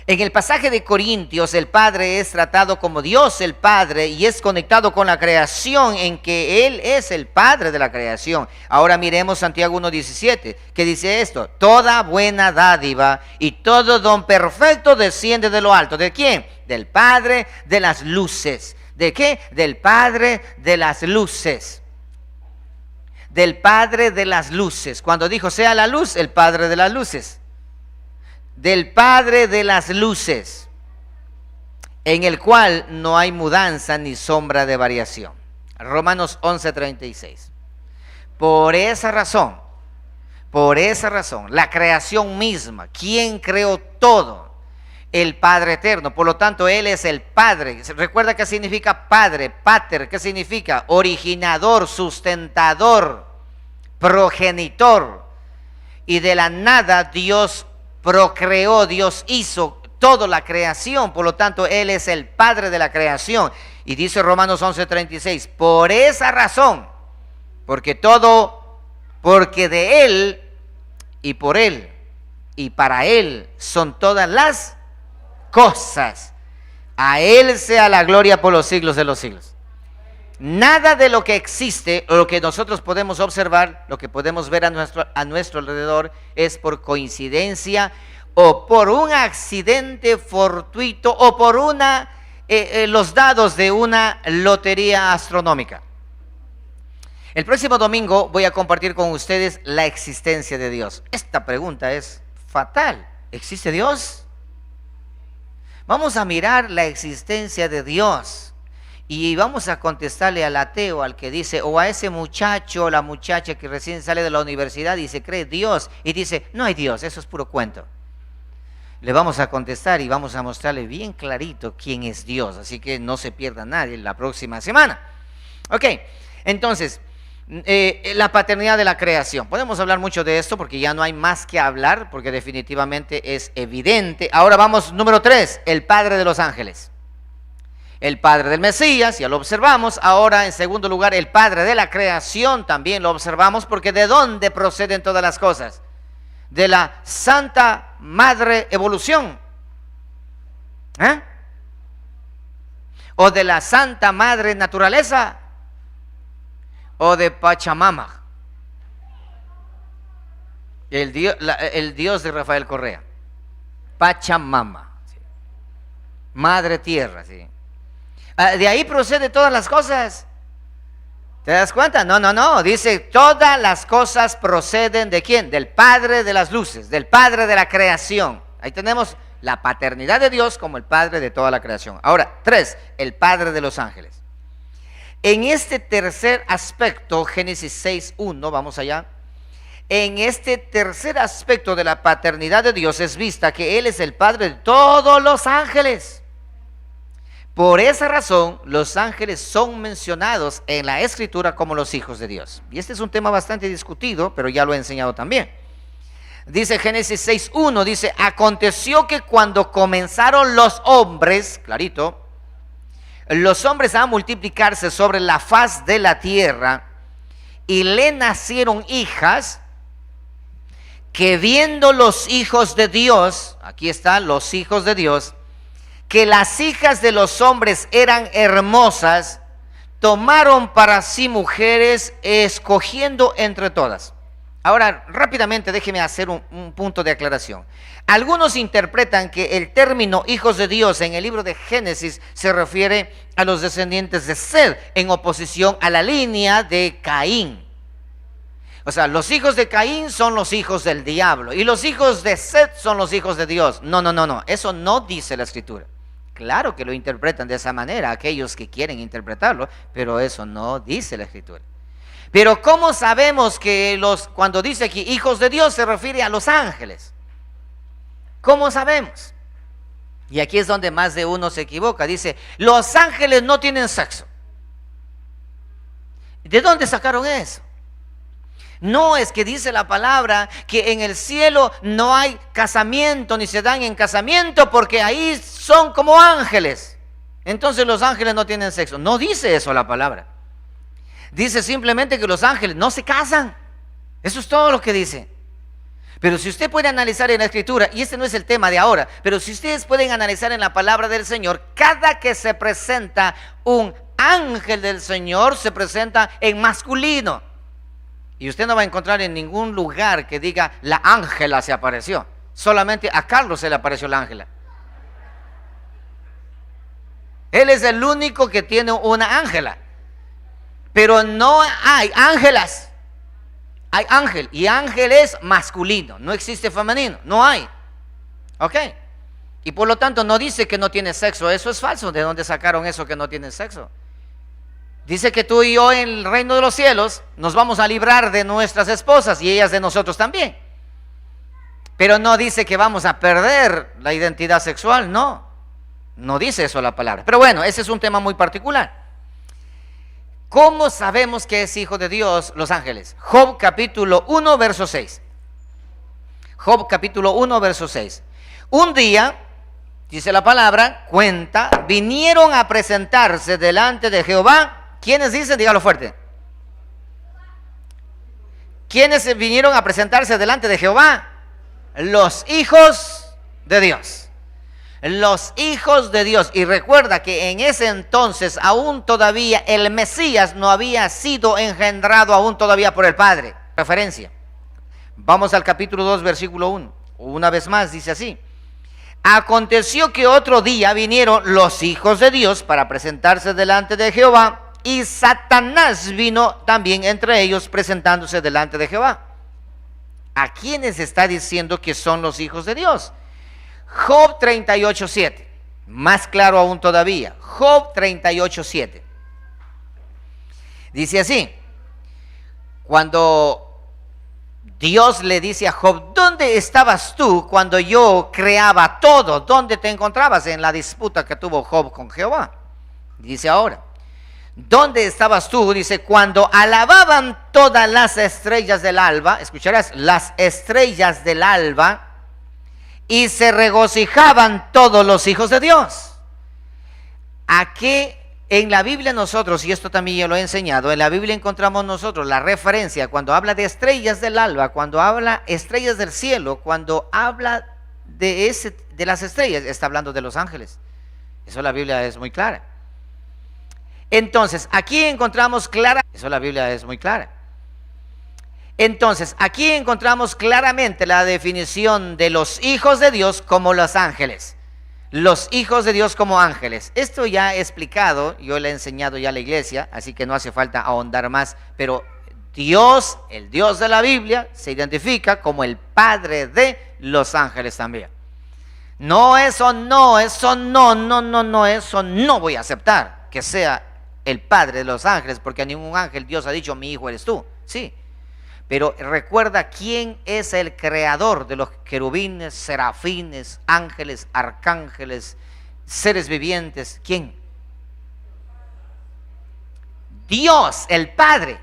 A: En el pasaje de Corintios, el Padre es tratado como Dios el Padre y es conectado con la creación, en que Él es el Padre de la creación. Ahora miremos Santiago 1:17, que dice esto: toda buena dádiva y todo don perfecto desciende de lo alto. ¿De quién? Del Padre de las luces. ¿De qué? Del Padre de las luces. Del Padre de las luces. Cuando dijo sea la luz, el Padre de las luces. Del Padre de las luces, en el cual no hay mudanza ni sombra de variación. Romanos 11:36. Por esa razón, la creación misma, ¿quién creó todo? El Padre eterno. Por lo tanto, Él es el Padre. Recuerda qué significa Padre, pater, ¿qué significa? Originador, sustentador, progenitor. Y de la nada Dios procreó, Dios hizo toda la creación. Por lo tanto, Él es el Padre de la creación. Y dice Romanos 11:36, por esa razón, porque de Él y por Él y para Él son todas las cosas. A Él sea la gloria por los siglos de los siglos. Nada de lo que existe o lo que nosotros podemos observar, lo que podemos ver a nuestro alrededor, es por coincidencia o por un accidente fortuito o por los dados de una lotería astronómica. El próximo domingo voy a compartir con ustedes la existencia de Dios. Esta pregunta es fatal. ¿Existe Dios? Vamos a mirar la existencia de Dios y vamos a contestarle al ateo, al que dice, o a ese muchacho o la muchacha que recién sale de la universidad y se cree Dios y dice, no hay Dios, eso es puro cuento. Le vamos a contestar y vamos a mostrarle bien clarito quién es Dios, así que no se pierda nadie la próxima semana. Ok, entonces, la paternidad de la creación. Podemos hablar mucho de esto porque ya no hay más que hablar, porque definitivamente es evidente. Ahora vamos, número 3, el Padre de los ángeles. El Padre del Mesías, ya lo observamos. Ahora, en segundo lugar, el Padre de la creación también lo observamos, porque ¿de dónde proceden todas las cosas? De la Santa Madre Evolución. O de la Santa Madre Naturaleza, o de Pachamama, el Dios de Rafael Correa. Pachamama, ¿sí? Madre Tierra, ¿sí? De ahí procede todas las cosas. ¿Te das cuenta? No. Dice, todas las cosas proceden ¿de quién? Del Padre de las luces, del Padre de la creación. Ahí tenemos la paternidad de Dios como el Padre de toda la creación. Ahora, 3, el Padre de los ángeles. En este tercer aspecto, Génesis 6:1, vamos allá. En este tercer aspecto de la paternidad de Dios es vista que Él es el Padre de todos los ángeles. Por esa razón, los ángeles son mencionados en la Escritura como los hijos de Dios. Y este es un tema bastante discutido, pero ya lo he enseñado también. Dice Génesis 6:1, dice, aconteció que cuando comenzaron los hombres, clarito, los hombres a multiplicarse sobre la faz de la tierra, y le nacieron hijas, que viendo los hijos de Dios, aquí están los hijos de Dios, que las hijas de los hombres eran hermosas, tomaron para sí mujeres, escogiendo entre todas. Ahora, rápidamente déjeme hacer un punto de aclaración. Algunos interpretan que el término hijos de Dios en el libro de Génesis se refiere a los descendientes de Sed, en oposición a la línea de Caín. O sea, los hijos de Caín son los hijos del diablo y los hijos de Set son los hijos de Dios. No, eso no dice la Escritura. Claro que lo interpretan de esa manera aquellos que quieren interpretarlo, pero eso no dice la Escritura. Pero ¿cómo sabemos que cuando dice aquí hijos de Dios se refiere a los ángeles? ¿Cómo sabemos? Y aquí es donde más de uno se equivoca. Dice, los ángeles no tienen sexo. ¿De dónde sacaron eso? No, es que dice la palabra que en el cielo no hay casamiento, ni se dan en casamiento, porque ahí son como ángeles. Entonces los ángeles no tienen sexo. No dice eso la palabra. Dice simplemente que los ángeles no se casan. Eso es todo lo que dice. Pero si usted puede analizar en la Escritura, y este no es el tema de ahora, pero si ustedes pueden analizar en la palabra del Señor, cada que se presenta un ángel del Señor, se presenta en masculino. Y usted no va a encontrar en ningún lugar que diga la ángela se apareció. Solamente a Carlos se le apareció la ángela. Él es el único que tiene una ángela. Pero no hay ángelas. Hay ángel. Y ángel es masculino. No existe femenino. No hay. ¿Ok? Y por lo tanto no dice que no tiene sexo. Eso es falso. ¿De dónde sacaron eso que no tiene sexo? Dice que tú y yo en el reino de los cielos nos vamos a librar de nuestras esposas y ellas de nosotros también. Pero no dice que vamos a perder la identidad sexual, no. No dice eso la palabra. Pero bueno, ese es un tema muy particular. ¿Cómo sabemos que es hijo de Dios los ángeles? Job capítulo 1, verso 6. Job capítulo 1, verso 6. Un día, dice la palabra, cuenta, vinieron a presentarse delante de Jehová. ¿Quiénes dicen? Dígalo fuerte. ¿Quiénes vinieron a presentarse delante de Jehová? Los hijos de Dios. Los hijos de Dios. Y recuerda que en ese entonces aún todavía el Mesías no había sido engendrado aún todavía por el Padre. Referencia. Vamos al capítulo 2, versículo 1. Una vez más dice así. Aconteció que otro día vinieron los hijos de Dios para presentarse delante de Jehová. Y Satanás vino también entre ellos presentándose delante de Jehová. ¿A quiénes está diciendo que son los hijos de Dios? Job 38:7. Más claro aún todavía. Job 38:7. Dice así. Cuando Dios le dice a Job, ¿dónde estabas tú cuando yo creaba todo? ¿Dónde te encontrabas en la disputa que tuvo Job con Jehová? Dice ahora. ¿Dónde estabas tú? Dice, cuando alababan todas las estrellas del alba, escucharás, las estrellas del alba, y se regocijaban todos los hijos de Dios. Aquí en la Biblia nosotros, y esto también yo lo he enseñado, en la Biblia encontramos nosotros la referencia cuando habla de estrellas del alba, cuando habla estrellas del cielo, cuando habla de las estrellas, está hablando de los ángeles. Eso la Biblia es muy clara. Entonces, aquí encontramos eso la Biblia es muy clara. Entonces, aquí encontramos claramente la definición de los hijos de Dios como los ángeles. los hijos de Dios como ángeles. Esto ya he explicado, yo le he enseñado ya a la iglesia, así que no hace falta ahondar más, pero Dios, el Dios de la Biblia, se identifica como el Padre de los ángeles también. No, eso no, eso no voy a aceptar que sea el Padre de los ángeles, porque a ningún ángel Dios ha dicho, mi hijo eres tú. Sí, pero recuerda quién es el creador de los querubines, serafines, ángeles, arcángeles, seres vivientes. ¿Quién? Dios, el Padre.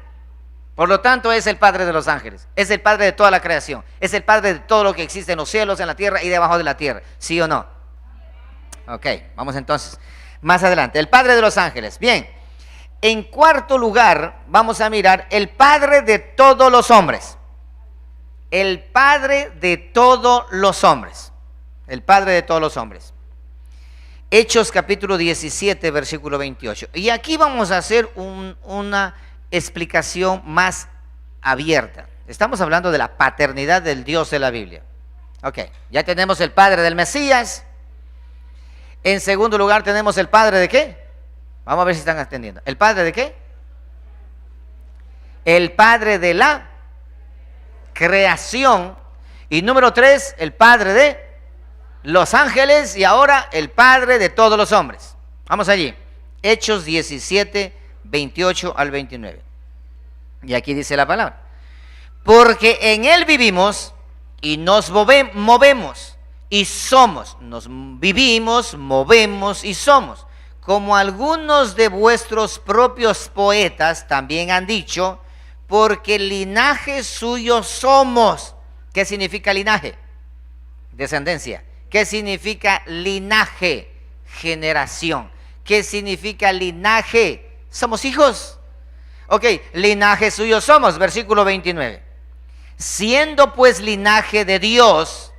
A: Por lo tanto, es el Padre de los ángeles, es el Padre de toda la creación, es el Padre de todo lo que existe en los cielos, en la tierra y debajo de la tierra. ¿Sí o no? Ok, vamos entonces más adelante. El Padre de los ángeles. Bien, en cuarto lugar vamos a mirar el Padre de todos los hombres. El Padre de todos los hombres. El Padre de todos los hombres. Hechos capítulo 17, versículo 28. Y aquí vamos a hacer una explicación más abierta. Estamos hablando de la paternidad del Dios de la Biblia. Ok, ya tenemos el Padre del Mesías. En segundo lugar tenemos el Padre de ¿qué? Vamos a ver si están atendiendo. ¿El Padre de qué? El Padre de la creación. Y número 3, el Padre de los ángeles. Y ahora el Padre de todos los hombres. Vamos allí. Hechos 17, 28 al 29. Y aquí dice la palabra. Porque en Él vivimos y nos movemos y somos. Nos vivimos, movemos y somos. Como algunos de vuestros propios poetas también han dicho, porque linaje suyo somos. ¿Qué significa linaje? Descendencia. ¿Qué significa linaje? Generación. ¿Qué significa linaje? Somos hijos. Ok, linaje suyo somos, versículo 29. Siendo pues linaje de Dios,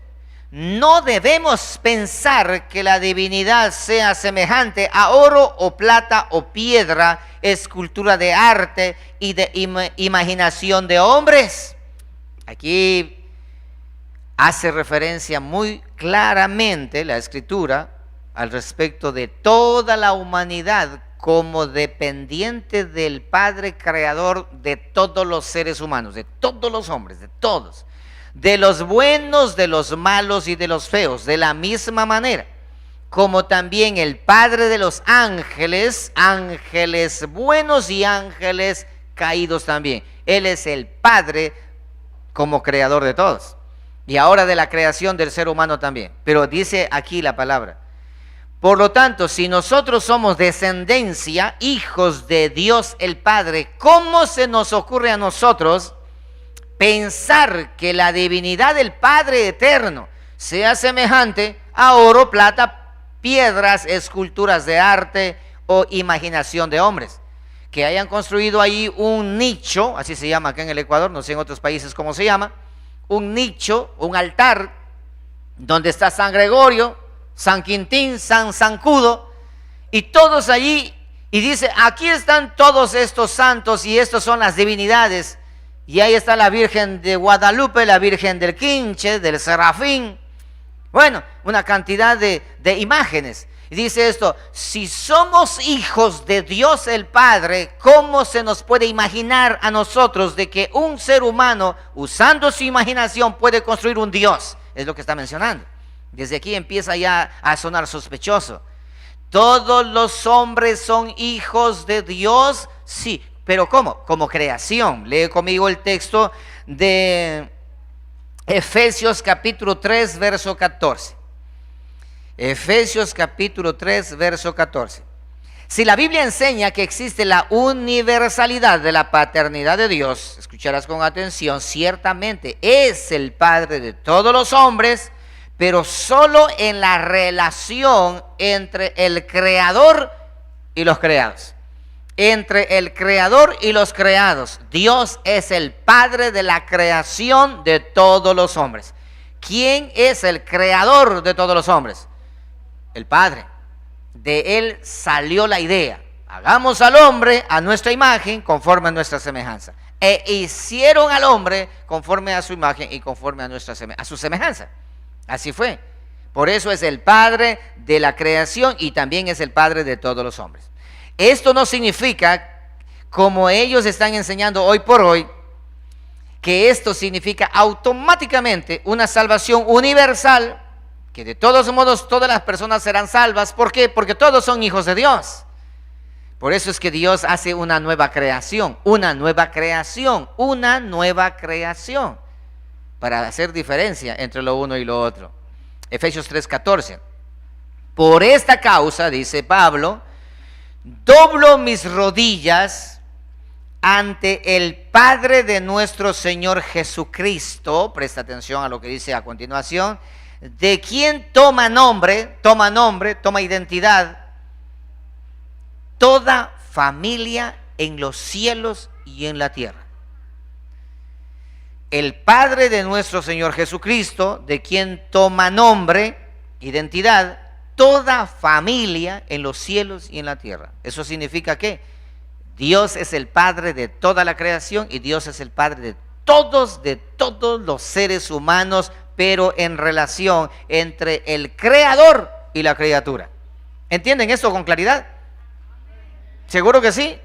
A: no debemos pensar que la divinidad sea semejante a oro o plata o piedra, escultura de arte y de imaginación de hombres. Aquí hace referencia muy claramente la Escritura al respecto de toda la humanidad como dependiente del Padre creador de todos los seres humanos, de todos los hombres, de todos, de los buenos, de los malos y de los feos, de la misma manera, como también el Padre de los ángeles, ángeles buenos y ángeles caídos también. Él es el Padre como creador de todos, y ahora de la creación del ser humano también. Pero dice aquí la palabra, por lo tanto, si nosotros somos descendencia, hijos de Dios el Padre, ¿cómo se nos ocurre a nosotros pensar que la divinidad del Padre eterno sea semejante a oro, plata, piedras, esculturas de arte o imaginación de hombres? Que hayan construido ahí un nicho, así se llama acá en el Ecuador, no sé en otros países cómo se llama, un nicho, un altar, donde está San Gregorio, San Quintín, San Zancudo, y todos allí, y dice, aquí están todos estos santos y estos son las divinidades, y ahí está la Virgen de Guadalupe, la Virgen del Quinche, del Serafín, bueno, una cantidad de imágenes. Y dice esto, si somos hijos de Dios el Padre, ¿cómo se nos puede imaginar a nosotros de que un ser humano, usando su imaginación, puede construir un Dios? Es lo que está mencionando. Desde aquí empieza ya a sonar sospechoso. ¿Todos los hombres son hijos de Dios? Sí, pero ¿cómo? Como creación. Lee conmigo el texto de Efesios capítulo 3, verso 14. Efesios capítulo 3, verso 14. Si la Biblia enseña que existe la universalidad de la paternidad de Dios, escucharás con atención, ciertamente es el Padre de todos los hombres, pero solo en la relación entre el Creador y los creados. Entre el Creador y los creados. Dios es el Padre de la creación de todos los hombres. ¿Quién es el Creador de todos los hombres? El Padre. De Él salió la idea. Hagamos al hombre a nuestra imagen conforme a nuestra semejanza. E hicieron al hombre conforme a su imagen y conforme a su semejanza. Así fue. Por eso es el Padre de la creación y también es el Padre de todos los hombres. Esto no significa, como ellos están enseñando hoy por hoy, que esto significa automáticamente una salvación universal, que de todos modos todas las personas serán salvas. ¿Por qué? Porque todos son hijos de Dios. Por eso es que Dios hace una nueva creación, para hacer diferencia entre lo uno y lo otro. Efesios 3:14. Por esta causa, dice Pablo, doblo mis rodillas ante el Padre de nuestro Señor Jesucristo, presta atención a lo que dice a continuación, de quien toma identidad, toda familia en los cielos y en la tierra. El Padre de nuestro Señor Jesucristo, de quien toma nombre, identidad, toda familia en los cielos y en la tierra. Eso significa que Dios es el Padre de toda la creación y Dios es el Padre de todos los seres humanos, pero en relación entre el Creador y la criatura. ¿Entienden esto con claridad? ¿Seguro que sí?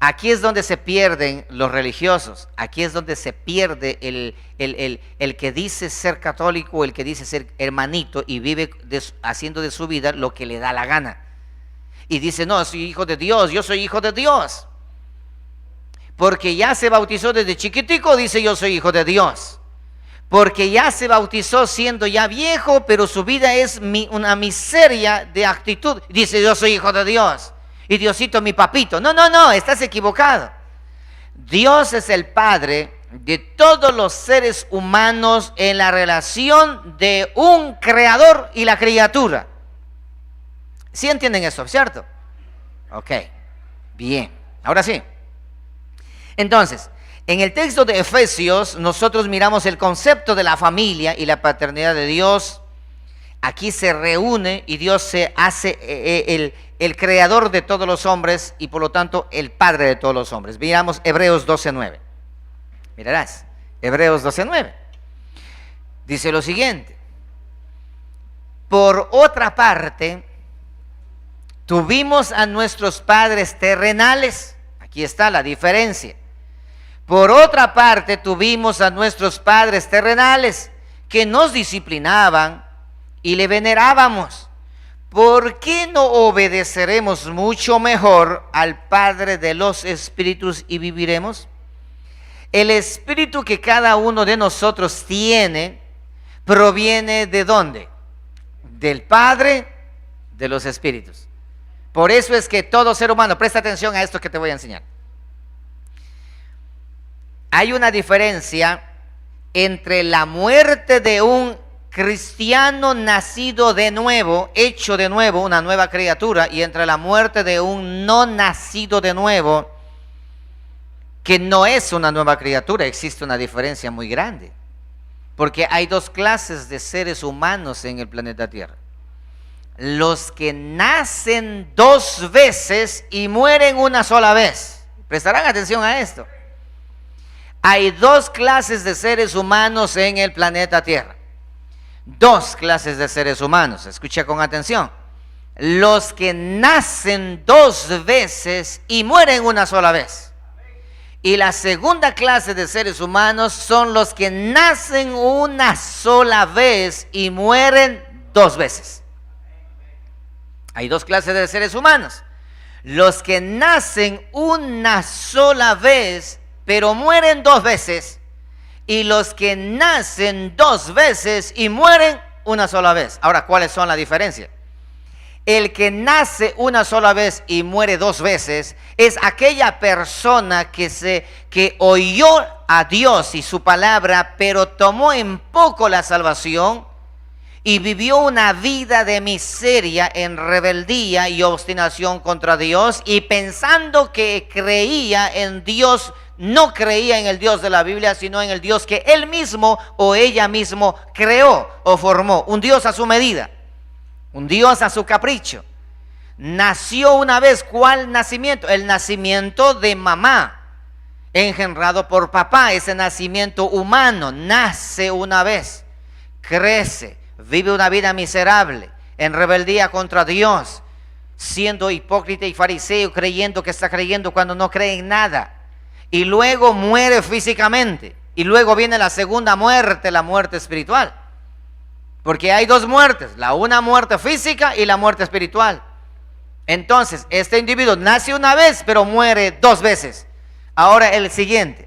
A: Aquí es donde se pierden los religiosos. Aquí es donde se pierde el que dice ser católico, el que dice ser hermanito y vive haciendo de su vida lo que le da la gana. Y dice, no, soy hijo de Dios, yo soy hijo de Dios. Porque ya se bautizó desde chiquitico, dice yo soy hijo de Dios. Porque ya se bautizó siendo ya viejo, pero su vida es una miseria de actitud. Dice yo soy hijo de Dios. Y Diosito mi papito. No, estás equivocado. Dios es el Padre de todos los seres humanos en la relación de un creador y la criatura. ¿Sí entienden eso, cierto? Ok, bien. Ahora sí. Entonces, en el texto de Efesios, nosotros miramos el concepto de la familia y la paternidad de Dios. Aquí se reúne y Dios se hace el creador de todos los hombres y por lo tanto el Padre de todos los hombres. Miramos Hebreos 12:9. Mirarás, Hebreos 12:9. Dice lo siguiente. Por otra parte, tuvimos a nuestros padres terrenales. Aquí está la diferencia. Por otra parte, tuvimos a nuestros padres terrenales que nos disciplinaban y le venerábamos. ¿Por qué no obedeceremos mucho mejor al Padre de los Espíritus y viviremos? El Espíritu que cada uno de nosotros tiene proviene ¿de dónde? Del Padre de los Espíritus. Por eso es que todo ser humano, presta atención a esto que te voy a enseñar. Hay una diferencia entre la muerte de un cristiano nacido de nuevo, hecho de nuevo, una nueva criatura, y entre la muerte de un no nacido de nuevo, que no es una nueva criatura. Existe una diferencia muy grande, porque hay dos clases de seres humanos en el planeta Tierra. Los que nacen dos veces y mueren una sola vez. Prestarán atención a esto. Hay dos clases de seres humanos en el planeta Tierra. Dos clases de seres humanos. Escucha con atención. Los que nacen dos veces y mueren una sola vez. Y la segunda clase de seres humanos son los que nacen una sola vez y mueren dos veces. Hay dos clases de seres humanos. Los que nacen una sola vez pero mueren dos veces, y los que nacen dos veces y mueren una sola vez. Ahora, ¿cuáles son las diferencias? El que nace una sola vez y muere dos veces es aquella persona que oyó a Dios y su palabra, pero tomó en poco la salvación y vivió una vida de miseria en rebeldía y obstinación contra Dios, y pensando que creía en Dios, no creía en el Dios de la Biblia, sino en el Dios que él mismo o ella mismo creó o formó. Un Dios a su medida, un Dios a su capricho. Nació una vez. ¿Cuál nacimiento? El nacimiento de mamá, engendrado por papá. Ese nacimiento humano nace una vez, crece, vive una vida miserable, en rebeldía contra Dios, siendo hipócrita y fariseo, creyendo que está creyendo cuando no cree en nada, y luego muere físicamente, y luego viene la segunda muerte, la muerte espiritual, porque hay dos muertes, una muerte física y la muerte espiritual. Entonces, este individuo nace una vez, pero muere dos veces. Ahora el siguiente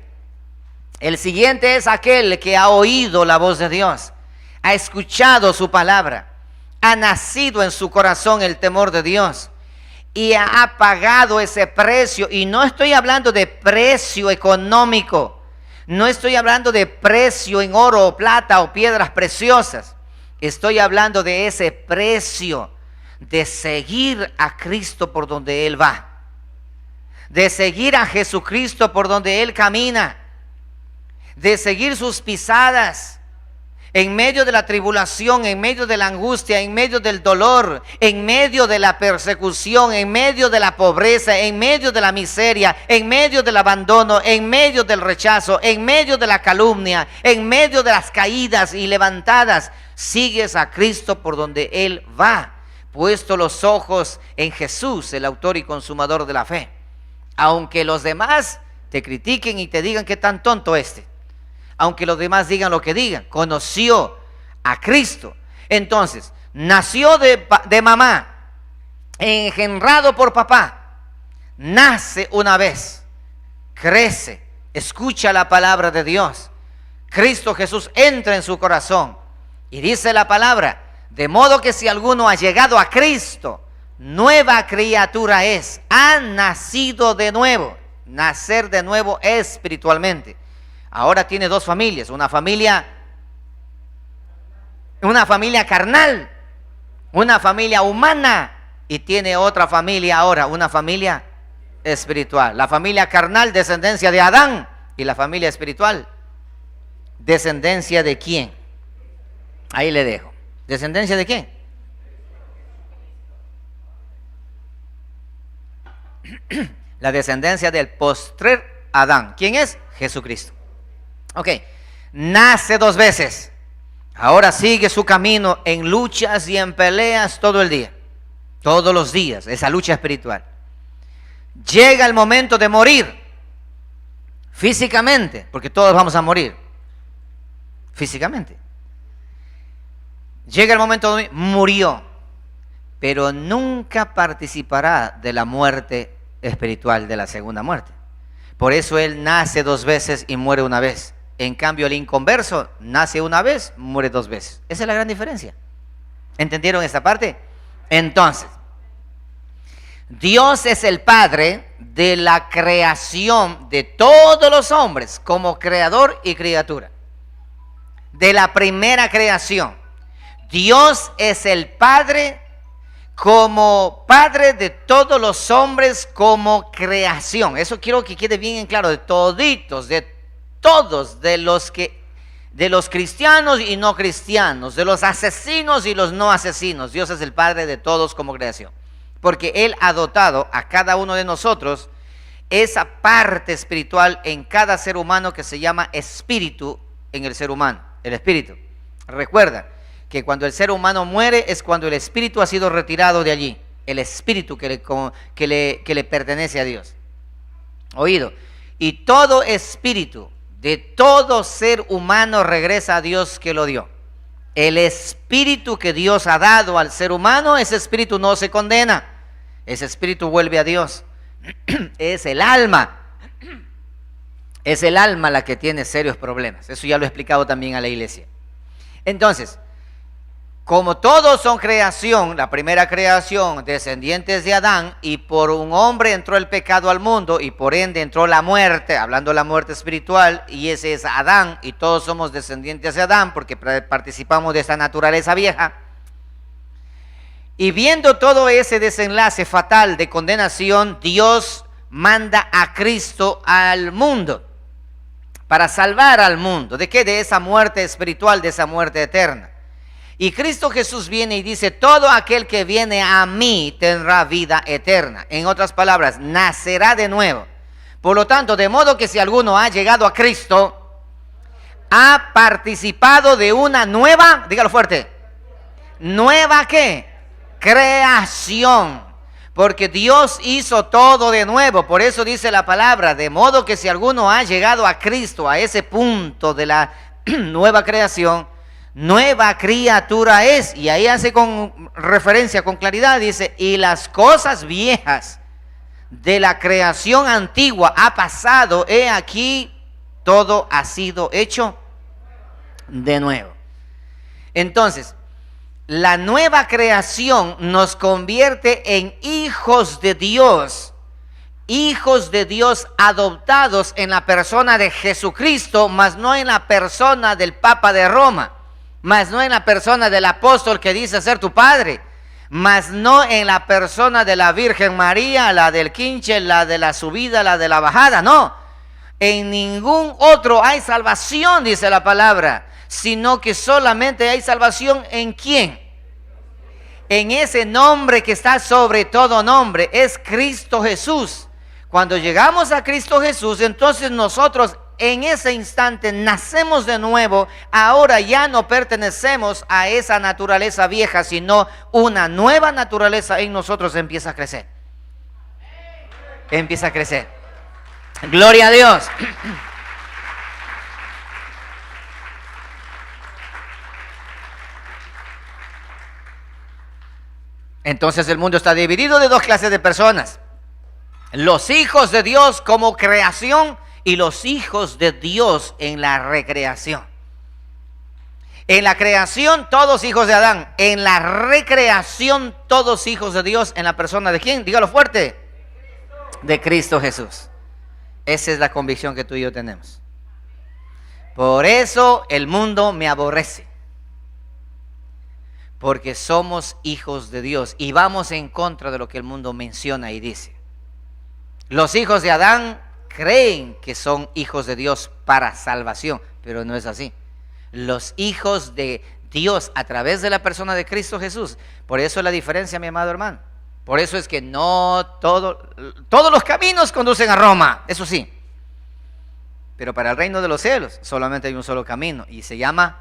A: es aquel que ha oído la voz de Dios, ha escuchado su palabra, ha nacido en su corazón el temor de Dios y ha pagado ese precio. Y no estoy hablando de precio económico, no estoy hablando de precio en oro o plata o piedras preciosas. Estoy hablando de ese precio de seguir a Cristo por donde Él va, de seguir a Jesucristo por donde Él camina, de seguir sus pisadas en medio de la tribulación, en medio de la angustia, en medio del dolor, en medio de la persecución, en medio de la pobreza, en medio de la miseria, en medio del abandono, en medio del rechazo, en medio de la calumnia, en medio de las caídas y levantadas. Sigues a Cristo por donde Él va, puesto los ojos en Jesús, el autor y consumador de la fe. Aunque los demás te critiquen y te digan que tan tonto aunque los demás digan lo que digan, conoció a Cristo. Entonces, nació de mamá, engendrado por papá, nace una vez, crece, escucha la palabra de Dios. Cristo Jesús entra en su corazón y dice la palabra, de modo que si alguno ha llegado a Cristo, nueva criatura es, ha nacido de nuevo. Nacer de nuevo espiritualmente. Ahora tiene dos familias, una familia carnal, una familia humana, y tiene otra familia ahora, una familia espiritual. La familia carnal, descendencia de Adán, y la familia espiritual, descendencia de quién. Ahí le dejo. ¿Descendencia de quién? La descendencia del postrer Adán. ¿Quién es? Jesucristo. Ok, nace dos veces, ahora sigue su camino en luchas y en peleas todo el día, todos los días, esa lucha espiritual. Llega el momento de morir, físicamente, porque todos vamos a morir, físicamente. Llega el momento de murió, pero nunca participará de la muerte espiritual, de la segunda muerte. Por eso él nace dos veces y muere una vez. En cambio, el inconverso nace una vez, muere dos veces. Esa es la gran diferencia. ¿Entendieron esta parte? Entonces, Dios es el Padre de la creación de todos los hombres, como creador y criatura. De la primera creación. Dios es el Padre como Padre de todos los hombres como creación. Eso quiero que quede bien en claro, de toditos, de todos, de los cristianos y no cristianos, de los asesinos y los no asesinos. Dios es el Padre de todos como creación, porque Él ha dotado a cada uno de nosotros esa parte espiritual en cada ser humano que se llama espíritu en el ser humano, el espíritu. Recuerda que cuando el ser humano muere es cuando el espíritu ha sido retirado de allí, el espíritu que le pertenece a Dios. Oído. Y todo espíritu de todo ser humano regresa a Dios que lo dio. El espíritu que Dios ha dado al ser humano, ese espíritu no se condena, ese espíritu vuelve a Dios. Es el alma la que tiene serios problemas. Eso ya lo he explicado también a la iglesia. Entonces, como todos son creación, la primera creación, descendientes de Adán, y por un hombre entró el pecado al mundo, y por ende entró la muerte, hablando de la muerte espiritual, y ese es Adán, y todos somos descendientes de Adán, porque participamos de esa naturaleza vieja. Y viendo todo ese desenlace fatal de condenación, Dios manda a Cristo al mundo, para salvar al mundo. ¿De qué? De esa muerte espiritual, de esa muerte eterna. Y Cristo Jesús viene y dice, todo aquel que viene a mí tendrá vida eterna. En otras palabras, nacerá de nuevo. Por lo tanto, de modo que si alguno ha llegado a Cristo, ha participado de una nueva, dígalo fuerte, Nueva ¿qué? Creación. Porque Dios hizo todo de nuevo. Por eso dice la palabra, de modo que si alguno ha llegado a Cristo, a ese punto de la nueva creación, nueva criatura es. Y ahí hace con referencia, con claridad, dice, y las cosas viejas de la creación antigua ha pasado, he aquí, todo ha sido hecho de nuevo. Entonces, la nueva creación nos convierte en hijos de Dios adoptados en la persona de Jesucristo, mas no en la persona del Papa de Roma, mas no en la persona del apóstol que dice ser tu padre, mas no en la persona de la Virgen María, la del quinche, la de la subida, la de la bajada, no. En ningún otro hay salvación, dice la palabra, sino que solamente hay salvación ¿en quién? En ese nombre que está sobre todo nombre, es Cristo Jesús. Cuando llegamos a Cristo Jesús, entonces nosotros en ese instante nacemos de nuevo. Ahora ya no pertenecemos a esa naturaleza vieja, sino una nueva naturaleza en nosotros empieza a crecer. Empieza a crecer. Gloria a Dios. Entonces el mundo está dividido de dos clases de personas: los hijos de Dios como creación y los hijos de Dios en la recreación. En la creación todos hijos de Adán, en la recreación todos hijos de Dios. ¿En la persona de quién? Dígalo fuerte. De Cristo Jesús. Esa es la convicción que tú y yo tenemos. Por eso el mundo me aborrece, porque somos hijos de Dios y vamos en contra de lo que el mundo menciona y dice. Los hijos de Adán creen que son hijos de Dios para salvación, pero no es así. Los hijos de Dios a través de la persona de Cristo Jesús. Por eso es la diferencia, mi amado hermano. Por eso es que no todos los caminos conducen a Roma, eso sí. Pero para el reino de los cielos solamente hay un solo camino y se llama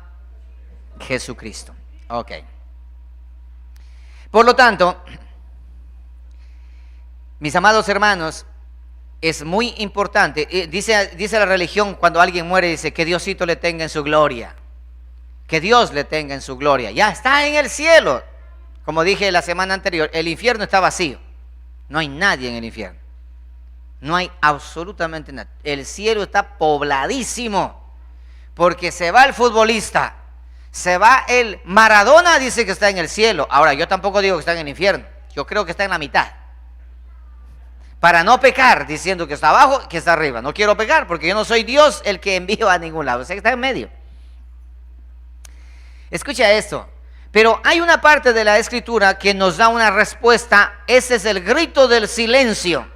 A: Jesucristo. Ok. Por lo tanto, mis amados hermanos, es muy importante. Dice la religión, cuando alguien muere, dice que Diosito le tenga en su gloria. Que Dios le tenga en su gloria. Ya está en el cielo. Como dije la semana anterior, el infierno está vacío. No hay nadie en el infierno. No hay absolutamente nada. El cielo está pobladísimo. Porque se va el futbolista, se va el Maradona, dice que está en el cielo. Ahora, yo tampoco digo que está en el infierno. Yo creo que está en la mitad. Para no pecar, diciendo que está abajo, que está arriba. No quiero pecar porque yo no soy Dios el que envío a ningún lado. O sea, que está en medio. Escucha esto. Pero hay una parte de la Escritura que nos da una respuesta. Ese es el grito del silencio.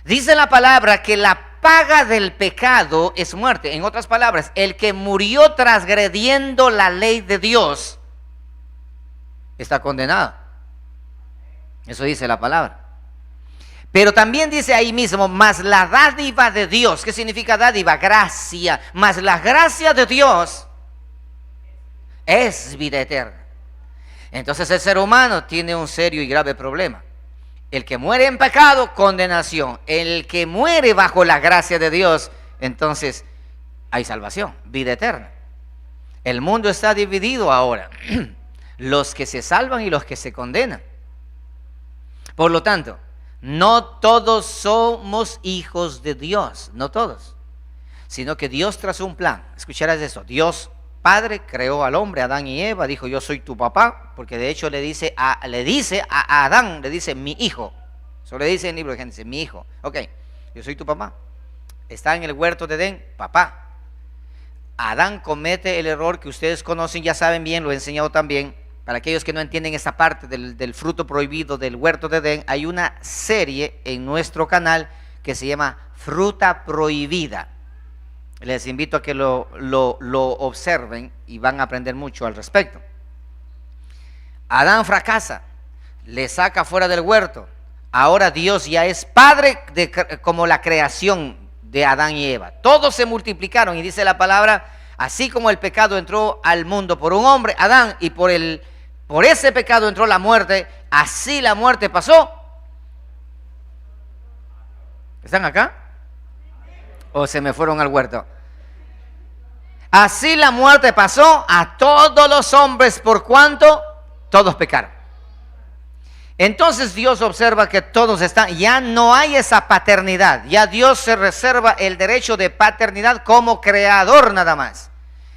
A: Dice la palabra que la paga del pecado es muerte. En otras palabras, el que murió transgrediendo la ley de Dios está condenado. Eso dice la palabra. Pero también dice ahí mismo, mas la dádiva de Dios. ¿Qué significa dádiva? Gracia. Mas la gracia de Dios es vida eterna. Entonces el ser humano tiene un serio y grave problema. El que muere en pecado, condenación. El que muere bajo la gracia de Dios, entonces hay salvación, vida eterna. El mundo está dividido ahora. Los que se salvan y los que se condenan. Por lo tanto, no todos somos hijos de Dios, no todos. Sino que Dios trazó un plan. Escucharás eso. Dios Padre creó al hombre, Adán y Eva, dijo yo soy tu papá, porque de hecho le dice a Adán, le dice mi hijo. Eso le dice en el libro de Génesis, mi hijo. Ok, yo soy tu papá. Está en el huerto de Edén, papá. Adán comete el error que ustedes conocen, ya saben bien, lo he enseñado también. Para aquellos que no entienden esa parte del fruto prohibido del huerto de Edén, hay una serie en nuestro canal que se llama Fruta Prohibida. Les invito a que lo observen y van a aprender mucho al respecto. Adán fracasa, le saca fuera del huerto. Ahora Dios ya es padre como la creación de Adán y Eva. Todos se multiplicaron y dice la palabra, así como el pecado entró al mundo por un hombre, Adán, y por el Por ese pecado entró la muerte, así la muerte pasó. ¿Están acá? ¿O se me fueron al huerto? Así la muerte pasó a todos los hombres por cuanto todos pecaron. Entonces Dios observa que todos están, ya no hay esa paternidad, ya Dios se reserva el derecho de paternidad como creador nada más.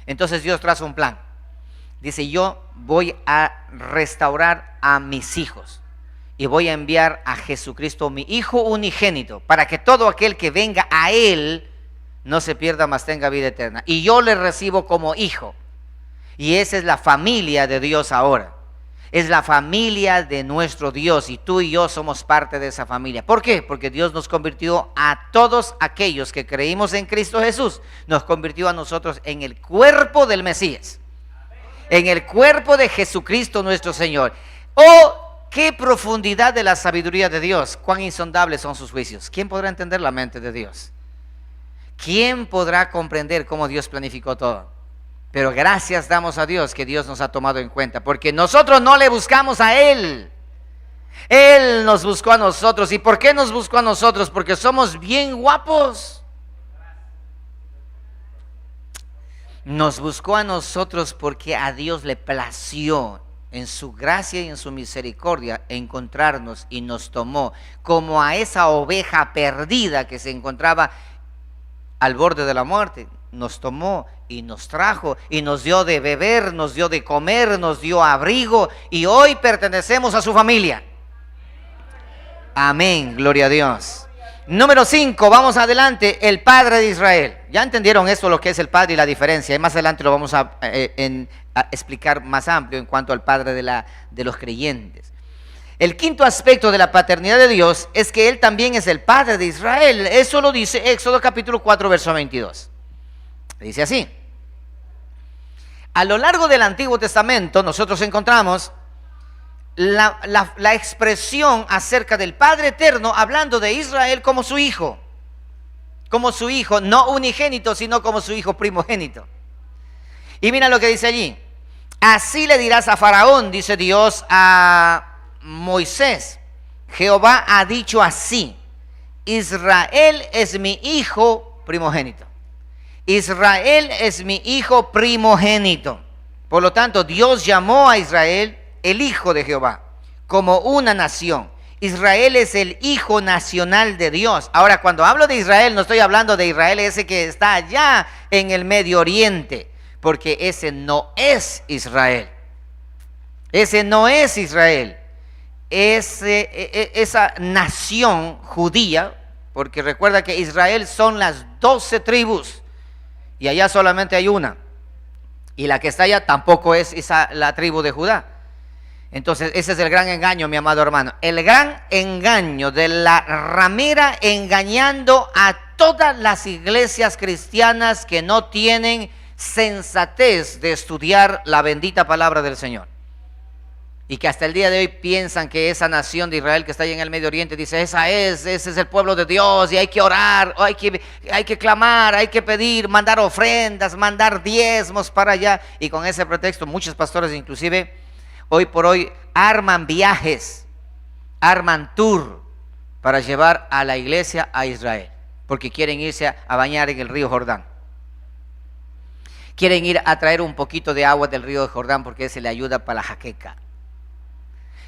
A: Entonces Dios traza un plan. Dice, yo voy a restaurar a mis hijos y voy a enviar a Jesucristo, mi Hijo unigénito, para que todo aquel que venga a Él no se pierda, mas tenga vida eterna. Y yo le recibo como hijo. Y esa es la familia de Dios ahora. Es la familia de nuestro Dios y tú y yo somos parte de esa familia. ¿Por qué? Porque Dios nos convirtió a todos aquellos que creímos en Cristo Jesús. Nos convirtió a nosotros en el cuerpo del Mesías. En el cuerpo de Jesucristo nuestro Señor. ¡Oh, qué profundidad de la sabiduría de Dios! ¡Cuán insondables son sus juicios! ¿Quién podrá entender la mente de Dios? ¿Quién podrá comprender cómo Dios planificó todo? Pero gracias damos a Dios que Dios nos ha tomado en cuenta, porque nosotros no le buscamos a Él. Él nos buscó a nosotros. ¿Y por qué nos buscó a nosotros? Porque somos bien guapos. Nos buscó a nosotros porque a Dios le plació en su gracia y en su misericordia encontrarnos y nos tomó como a esa oveja perdida que se encontraba al borde de la muerte. Nos tomó y nos trajo y nos dio de beber, nos dio de comer, nos dio abrigo y hoy pertenecemos a su familia. Amén, gloria a Dios. Número 5, vamos adelante, el Padre de Israel. Ya entendieron esto, lo que es el Padre y la diferencia. Y más adelante lo vamos a explicar más amplio en cuanto al Padre de los creyentes. El quinto aspecto de la paternidad de Dios es que Él también es el Padre de Israel. Eso lo dice Éxodo capítulo 4, verso 22. Dice así. A lo largo del Antiguo Testamento nosotros encontramos la expresión acerca del Padre Eterno hablando de Israel como su hijo, no unigénito, sino como su hijo primogénito. Y mira lo que dice allí. Así le dirás a Faraón, dice Dios a Moisés, Jehová ha dicho así, Israel es mi hijo primogénito. Israel es mi hijo primogénito. Por lo tanto, Dios llamó a Israel el hijo de Jehová, como una nación. Israel es el hijo nacional de Dios. Ahora, cuando hablo de Israel, no estoy hablando de Israel ese que está allá en el Medio Oriente, porque ese no es Israel. Ese no es Israel. Esa nación judía, porque recuerda que Israel son las 12 tribus, y allá solamente hay una. Y la que está allá tampoco es la tribu de Judá. Entonces ese es el gran engaño, mi amado hermano. El gran engaño de la ramera engañando a todas las iglesias cristianas que no tienen sensatez de estudiar la bendita palabra del Señor. Y que hasta el día de hoy piensan que esa nación de Israel que está ahí en el Medio Oriente, dice, ese es el pueblo de Dios y hay que orar, hay que clamar, hay que pedir, mandar ofrendas, mandar diezmos para allá. Y con ese pretexto muchos pastores inclusive hoy por hoy arman viajes, arman tour para llevar a la iglesia a Israel, porque quieren irse a bañar en el río Jordán. Quieren ir a traer un poquito de agua del río Jordán porque ese le ayuda para la jaqueca.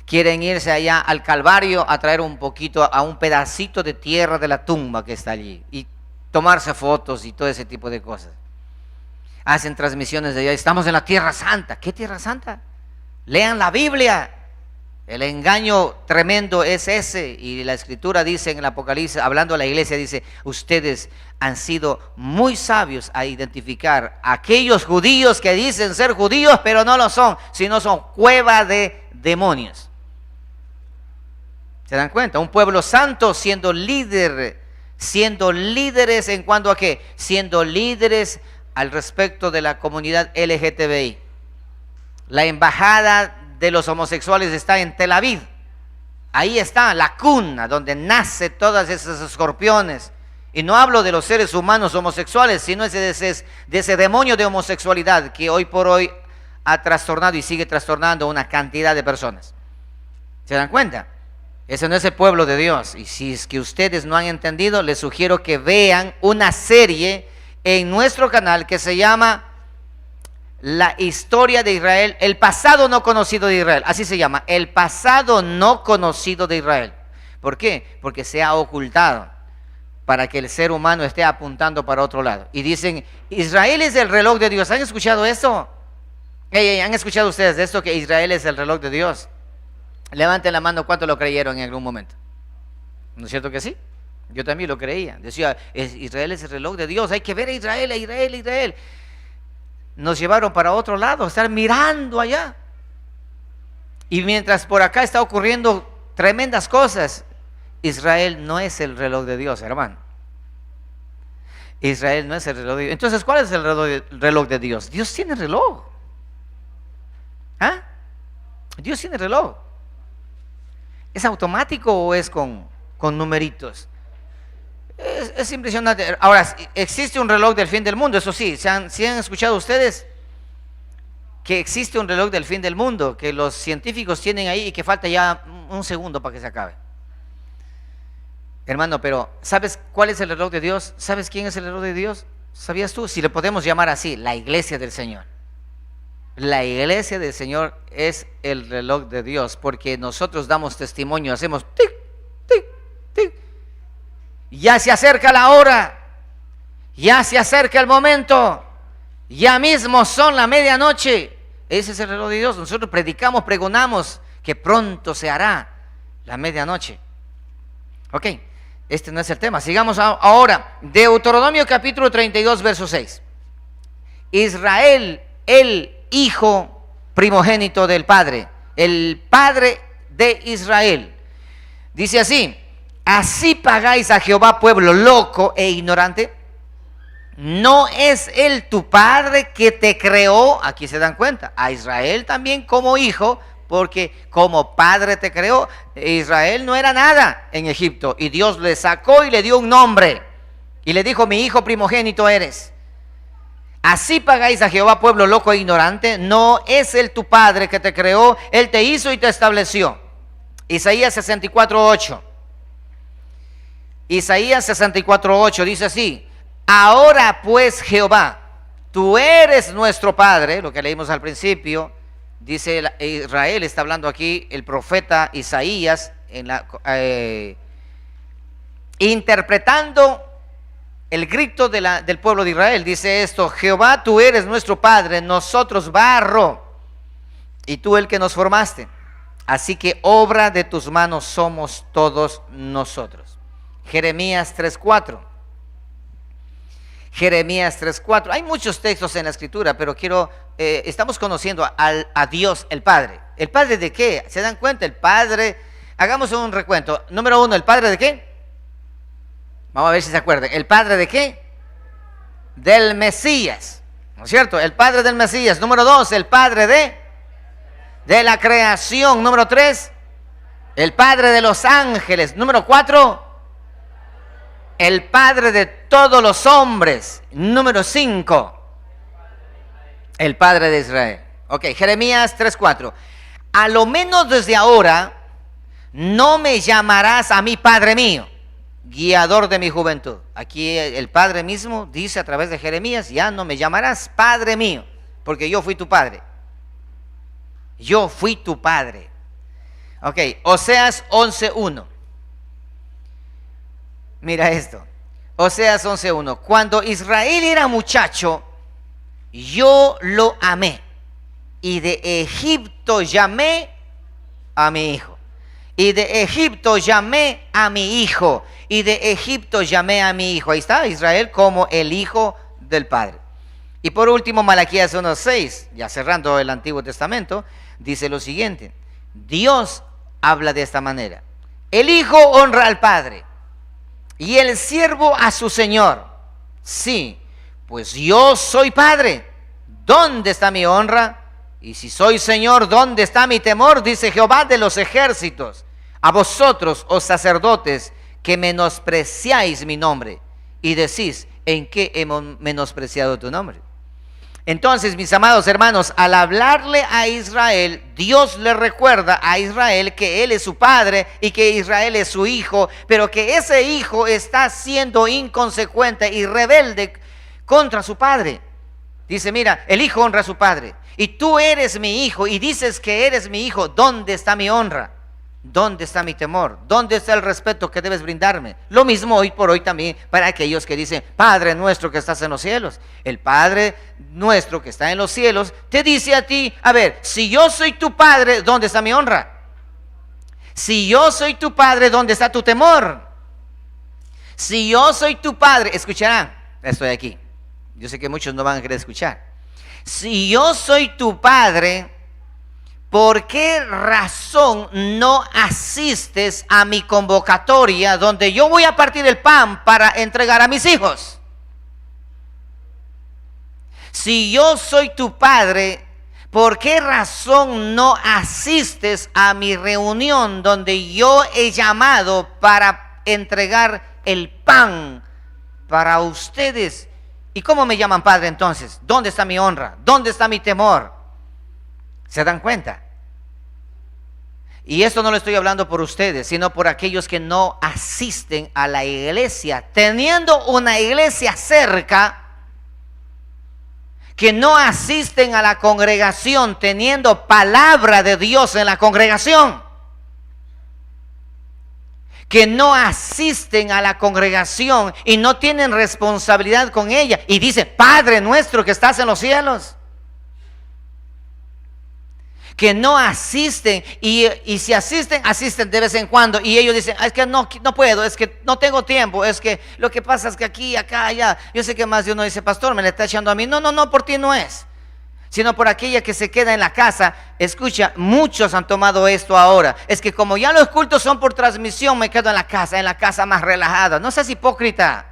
A: Quieren irse allá al Calvario a traer un poquito, a un pedacito de tierra de la tumba que está allí y tomarse fotos y todo ese tipo de cosas. Hacen transmisiones de allá, estamos en la Tierra Santa. ¿Qué Tierra Santa? Lean la Biblia. El engaño tremendo es ese, y la Escritura dice en el Apocalipsis, hablando a la iglesia, dice, ustedes han sido muy sabios a identificar a aquellos judíos que dicen ser judíos, pero no lo son, sino son cueva de demonios. ¿Se dan cuenta? Un pueblo santo siendo líderes en cuanto a qué, siendo líderes al respecto de la comunidad LGTBI. La embajada de los homosexuales está en Tel Aviv. Ahí está la cuna donde nace todas esas escorpiones. Y no hablo de los seres humanos homosexuales, sino de ese demonio de homosexualidad que hoy por hoy ha trastornado y sigue trastornando a una cantidad de personas. ¿Se dan cuenta? Ese no es el pueblo de Dios. Y si es que ustedes no han entendido, les sugiero que vean una serie en nuestro canal que se llama La historia de Israel, el pasado no conocido de Israel. Así se llama, el pasado no conocido de Israel. ¿Por qué? Porque se ha ocultado para que el ser humano esté apuntando para otro lado. Y dicen, Israel es el reloj de Dios. ¿Han escuchado esto? ¿Han escuchado ustedes de esto, que Israel es el reloj de Dios? Levanten la mano, ¿cuánto lo creyeron en algún momento? ¿No es cierto que sí? Yo también lo creía. Decía, Israel es el reloj de Dios, hay que ver a Israel, a Israel, a Israel. Nos llevaron para otro lado, estar mirando allá. Y mientras por acá está ocurriendo tremendas cosas, Israel no es el reloj de Dios, hermano. Israel no es el reloj de Dios. Entonces, ¿cuál es el reloj de Dios? Dios tiene reloj. ¿Ah? Dios tiene reloj. ¿Es automático o es con numeritos? Es impresionante. Ahora, existe un reloj del fin del mundo, eso sí. ¿Sí han escuchado ustedes que existe un reloj del fin del mundo, que los científicos tienen ahí y que falta ya un segundo para que se acabe? Hermano, pero ¿sabes cuál es el reloj de Dios? ¿Sabes quién es el reloj de Dios? ¿Sabías tú? Si le podemos llamar así, la iglesia del Señor. La iglesia del Señor es el reloj de Dios, porque nosotros damos testimonio, hacemos tic, tic, tic. Ya se acerca la hora, ya se acerca el momento, ya mismo son la medianoche. Ese es el reloj de Dios. Nosotros predicamos, pregonamos que pronto se hará la medianoche. Ok, este no es el tema. Sigamos ahora. Deuteronomio capítulo 32, verso 6. Israel, el hijo primogénito del Padre, el Padre de Israel. Dice así: ¿así pagáis a Jehová, pueblo loco e ignorante? ¿No es él tu Padre que te creó? Aquí se dan cuenta, a Israel también como hijo, porque como padre te creó. Israel no era nada en Egipto, y Dios le sacó y le dio un nombre, y le dijo: mi hijo primogénito eres. ¿Así pagáis a Jehová, pueblo loco e ignorante? ¿No es él tu Padre que te creó? Él te hizo y te estableció. Isaías 64:8. Isaías 64:8 dice así: ahora pues, Jehová, tú eres nuestro Padre. Lo que leímos al principio, dice Israel, está hablando aquí el profeta Isaías, interpretando el grito del pueblo de Israel. Dice esto: Jehová, tú eres nuestro Padre, nosotros barro, y tú el que nos formaste. Así que obra de tus manos somos todos nosotros. Jeremías 3:4. Jeremías 3:4. Hay muchos textos en la escritura, pero estamos conociendo a Dios el Padre. ¿El Padre de qué? ¿Se dan cuenta? El Padre, hagamos un recuento. Número 1, ¿el Padre de qué? Vamos a ver si se acuerdan. ¿El Padre de qué? Del Mesías, ¿no es cierto? El Padre del Mesías. Número 2, el Padre de la creación. Número 3, el Padre de los ángeles. Número 4, el Padre de todos los hombres. Número 5, el Padre de Israel. Ok, Jeremías 3:4. A lo menos desde ahora no me llamarás a mí Padre mío, guiador de mi juventud. Aquí el Padre mismo dice a través de Jeremías: ya no me llamarás Padre mío, porque yo fui tu Padre. Yo fui tu Padre. Ok, Oseas 11:1. Mira esto, Oseas 11:1. Cuando Israel era muchacho, yo lo amé, y de Egipto llamé a mi hijo. Y de Egipto llamé a mi hijo. Y de Egipto llamé a mi hijo. Ahí está Israel como el hijo del Padre. Y por último, Malaquías 1:6, ya cerrando el Antiguo Testamento, dice lo siguiente: Dios habla de esta manera: el hijo honra al Padre y el siervo a su Señor. Sí, pues yo soy Padre, ¿dónde está mi honra? Y si soy Señor, ¿dónde está mi temor? Dice Jehová de los ejércitos. A vosotros, oh sacerdotes, que menospreciáis mi nombre, y decís: ¿en qué hemos menospreciado tu nombre? Entonces, mis amados hermanos, al hablarle a Israel, Dios le recuerda a Israel que Él es su padre y que Israel es su hijo, pero que ese hijo está siendo inconsecuente y rebelde contra su padre. Dice, mira, el hijo honra a su padre y tú eres mi hijo y dices que eres mi hijo. ¿Dónde está mi honra? ¿Dónde está mi temor? ¿Dónde está el respeto que debes brindarme? Lo mismo hoy por hoy también para aquellos que dicen, Padre nuestro que estás en los cielos. El Padre nuestro que está en los cielos te dice a ti, a ver, si yo soy tu padre, ¿dónde está mi honra? Si yo soy tu padre, ¿dónde está tu temor? Si yo soy tu padre, escucharán, estoy aquí. Yo sé que muchos no van a querer escuchar. Si yo soy tu padre, ¿por qué razón no asistes a mi convocatoria donde yo voy a partir el pan para entregar a mis hijos? Si yo soy tu padre, ¿por qué razón no asistes a mi reunión donde yo he llamado para entregar el pan para ustedes? ¿Y cómo me llaman padre entonces? ¿Dónde está mi honra? ¿Dónde está mi temor? ¿Se dan cuenta? Y esto no lo estoy hablando por ustedes, sino por aquellos que no asisten a la iglesia, teniendo una iglesia cerca, que no asisten a la congregación, teniendo palabra de Dios en la congregación, que no asisten a la congregación y no tienen responsabilidad con ella, y dice, Padre nuestro que estás en los cielos. Que no asisten y si asisten de vez en cuando y ellos dicen, es que no puedo, es que no tengo tiempo, es que lo que pasa es que aquí, acá, allá. Yo sé que más de uno dice, pastor, me le está echando a mí. No, por ti no es, sino por aquella que se queda en la casa. Escucha, muchos han tomado esto ahora. Es que como ya los cultos son por transmisión, me quedo en la casa más relajada. No seas hipócrita.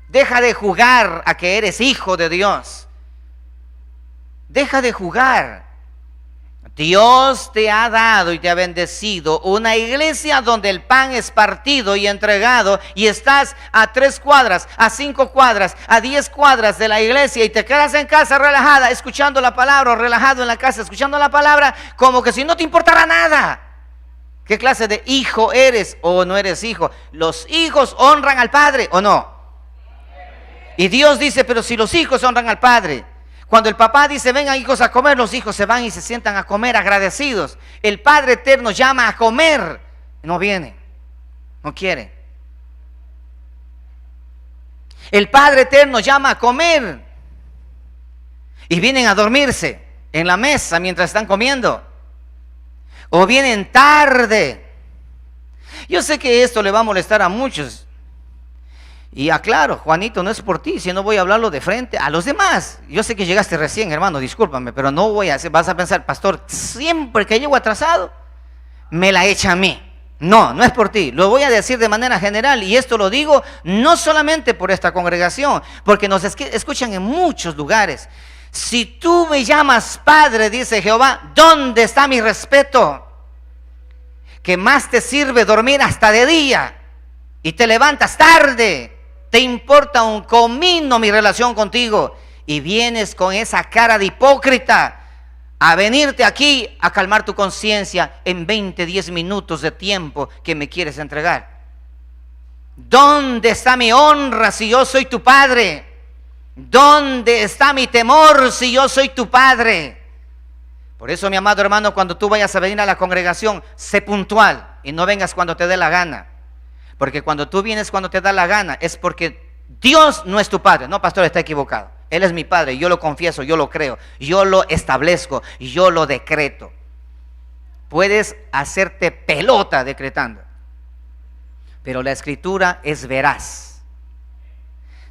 A: Deja de jugar a que eres hijo de Dios. Deja de jugar. Dios te ha dado y te ha bendecido una iglesia donde el pan es partido y entregado, y estás a 3 cuadras, a 5 cuadras, a 10 cuadras de la iglesia y te quedas en casa relajada escuchando la palabra, o relajado en la casa escuchando la palabra, como que si no te importara nada. ¿Qué clase de hijo eres o no eres hijo? ¿Los hijos honran al padre o no? Y Dios dice, pero si los hijos honran al padre, cuando el papá dice, vengan hijos a comer, los hijos se van y se sientan a comer agradecidos. El Padre Eterno llama a comer, no viene, no quiere. El Padre Eterno llama a comer y vienen a dormirse en la mesa mientras están comiendo. O vienen tarde. Yo sé que esto le va a molestar a muchos. Y aclaro, Juanito, no es por ti, si no voy a hablarlo de frente a los demás. Yo sé que llegaste recién, hermano, discúlpame, pero no voy a hacer, vas a pensar, pastor, siempre que llego atrasado, me la echa a mí. No es por ti, lo voy a decir de manera general, y esto lo digo no solamente por esta congregación, porque nos escuchan en muchos lugares. Si tú me llamas Padre, dice Jehová, ¿dónde está mi respeto? Que más te sirve dormir hasta de día y te levantas tarde. Te importa un comino mi relación contigo y vienes con esa cara de hipócrita a venirte aquí a calmar tu conciencia en 10 minutos de tiempo que me quieres entregar. ¿Dónde está mi honra si yo soy tu padre? ¿Dónde está mi temor si yo soy tu padre? Por eso, mi amado hermano, cuando tú vayas a venir a la congregación, sé puntual y no vengas cuando te dé la gana. Porque cuando tú vienes cuando te da la gana es porque Dios no es tu padre. No, pastor, está equivocado. Él es mi padre, yo lo confieso, yo lo creo, yo lo establezco, yo lo decreto. Puedes hacerte pelota decretando, pero la escritura es veraz.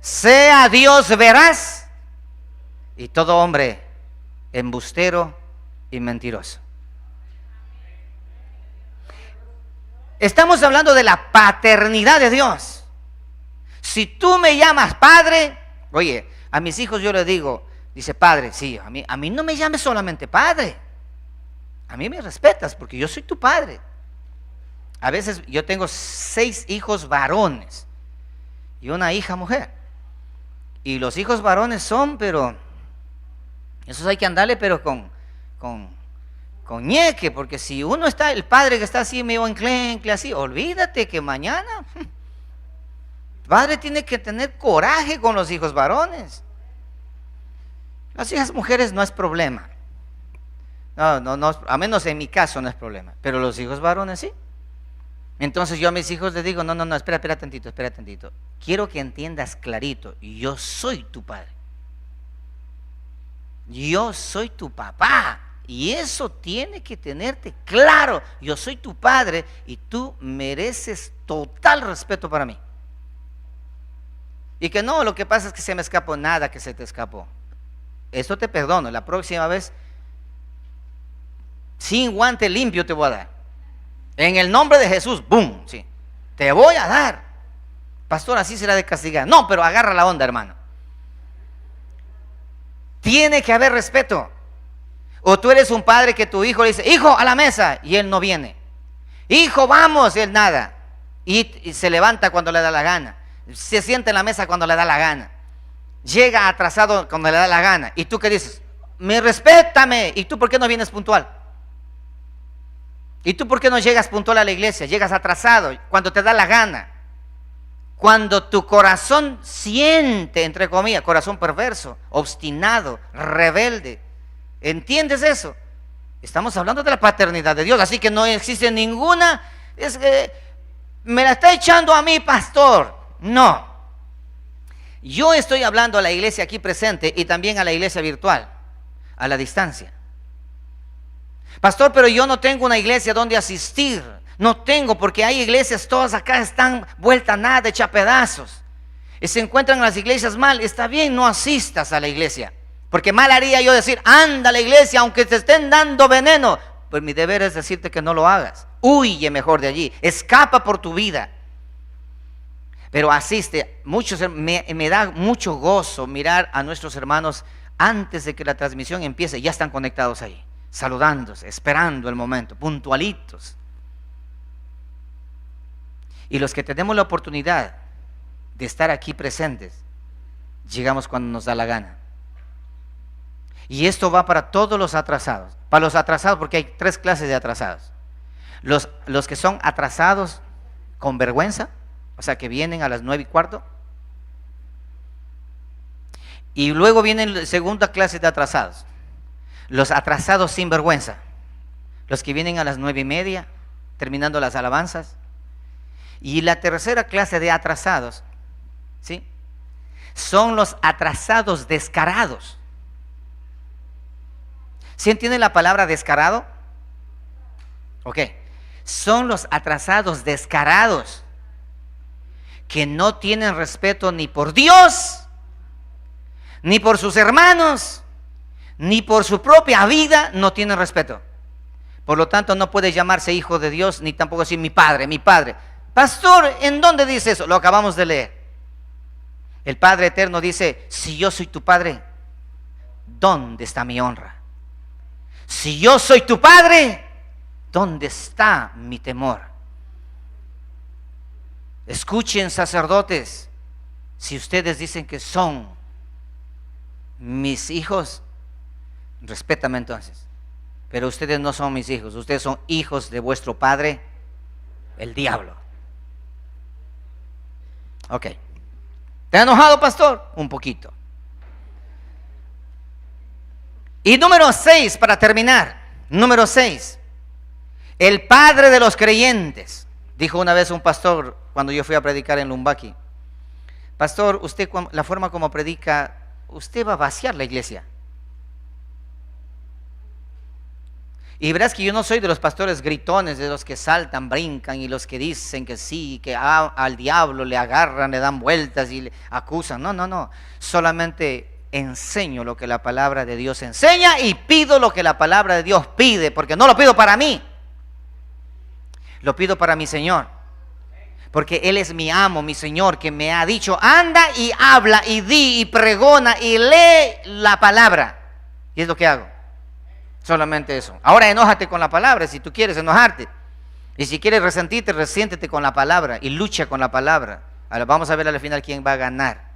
A: Sea Dios veraz y todo hombre embustero y mentiroso. Estamos hablando de la paternidad de Dios. Si tú me llamas padre, oye, a mis hijos yo les digo, dice padre, sí, a mí no me llames solamente padre. A mí me respetas porque yo soy tu padre. A veces yo tengo 6 hijos varones y una hija mujer. Y los hijos varones son, pero Eso hay que andarle, pero con ñeque, porque si uno está, el padre que está así medio enclencle, así, olvídate que mañana, el padre tiene que tener coraje con los hijos varones. Las hijas mujeres no es problema. No, a menos en mi caso no es problema, pero los hijos varones sí. Entonces yo a mis hijos les digo, no, espera tantito. Quiero que entiendas clarito, yo soy tu padre. Yo soy tu papá. Y eso tiene que tenerte claro. Yo soy tu padre y tú mereces total respeto para mí. Y que no, lo que pasa es que se me escapó. Nada que se te escapó. Esto te perdono. La próxima vez, sin guante limpio te voy a dar. En el nombre de Jesús, ¡boom! Sí, te voy a dar. Pastor, así será de castigar. No, pero agarra la onda, hermano. Tiene que haber respeto. O tú eres un padre que tu hijo le dice, hijo, a la mesa, y él no viene. Hijo, vamos, y él nada. Y se levanta cuando le da la gana. Se sienta en la mesa cuando le da la gana. Llega atrasado cuando le da la gana. ¿Y tú qué dices? Respétame. ¿Y tú por qué no vienes puntual? ¿Y tú por qué no llegas puntual a la iglesia? Llegas atrasado cuando te da la gana. Cuando tu corazón siente, entre comillas, corazón perverso, obstinado, rebelde. ¿Entiendes eso? Estamos hablando de la paternidad de Dios, así que no existe ninguna, es que me la está echando a mí, pastor. No. Yo estoy hablando a la iglesia aquí presente y también a la iglesia virtual, a la distancia. Pastor, pero yo no tengo una iglesia donde asistir. No tengo, porque hay iglesias, todas acá están vueltas a nada, hechas pedazos. Y se encuentran las iglesias mal. Está bien, no asistas a la iglesia. Porque mal haría yo decir, anda a la iglesia aunque te estén dando veneno. Pues mi deber es decirte que no lo hagas. Huye mejor de allí, escapa por tu vida. Pero asiste. Me da mucho gozo mirar a nuestros hermanos antes de que la transmisión empiece. Ya están conectados ahí, saludándose, esperando el momento, puntualitos. Y los que tenemos la oportunidad de estar aquí presentes, llegamos cuando nos da la gana. Y esto va para todos los atrasados. Para los atrasados, porque hay 3 clases de atrasados. Los que son atrasados con vergüenza, o sea, que vienen a las 9:15. Y luego viene la segunda clase de atrasados. Los atrasados sin vergüenza. Los que vienen a las 9:30, terminando las alabanzas. Y la tercera clase de atrasados, ¿sí?, son los atrasados descarados. ¿Sí entienden la palabra descarado? Ok. Son los atrasados descarados que no tienen respeto ni por Dios, ni por sus hermanos, ni por su propia vida, no tienen respeto. Por lo tanto, no puede llamarse hijo de Dios, ni tampoco decir mi padre, mi padre. Pastor, ¿en dónde dice eso? Lo acabamos de leer. El Padre Eterno dice, si yo soy tu padre, ¿dónde está mi honra? Si yo soy tu padre, ¿dónde está mi temor? Escuchen, sacerdotes, si ustedes dicen que son mis hijos, respétame entonces. Pero ustedes no son mis hijos, ustedes son hijos de vuestro padre, el diablo. Ok. ¿Te has enojado, pastor? Un poquito. Y número 6, para terminar. Número 6. El padre de los creyentes. Dijo una vez un pastor cuando yo fui a predicar en Lumbaki. Pastor, usted, la forma como predica, usted va a vaciar la iglesia. Y verás que yo no soy de los pastores gritones, de los que saltan, brincan y los que dicen que sí, que al diablo le agarran, le dan vueltas y le acusan. No. Solamente enseño lo que la palabra de Dios enseña y pido lo que la palabra de Dios pide, porque no lo pido para mí, lo pido para mi Señor. Porque Él es mi amo, mi Señor, que me ha dicho, anda y habla y di y pregona y lee la palabra. Y es lo que hago. Solamente eso. Ahora enójate con la palabra si tú quieres enojarte. Y si quieres resentirte, resiéntete con la palabra y lucha con la palabra. Ahora vamos a ver al final quién va a ganar.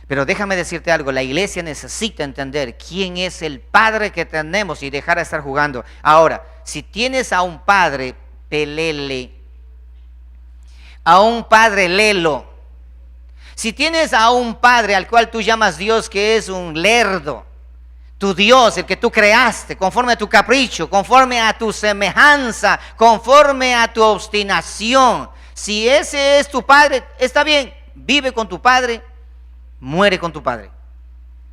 A: Pero déjame decirte algo, la iglesia necesita entender quién es el Padre que tenemos y dejar de estar jugando. Ahora, si tienes a un padre, pelele, a un padre, lelo. Si tienes a un padre al cual tú llamas Dios, que es un lerdo, tu Dios, el que tú creaste, conforme a tu capricho, conforme a tu semejanza, conforme a tu obstinación. Si ese es tu padre, está bien, vive con tu padre, muere con tu padre.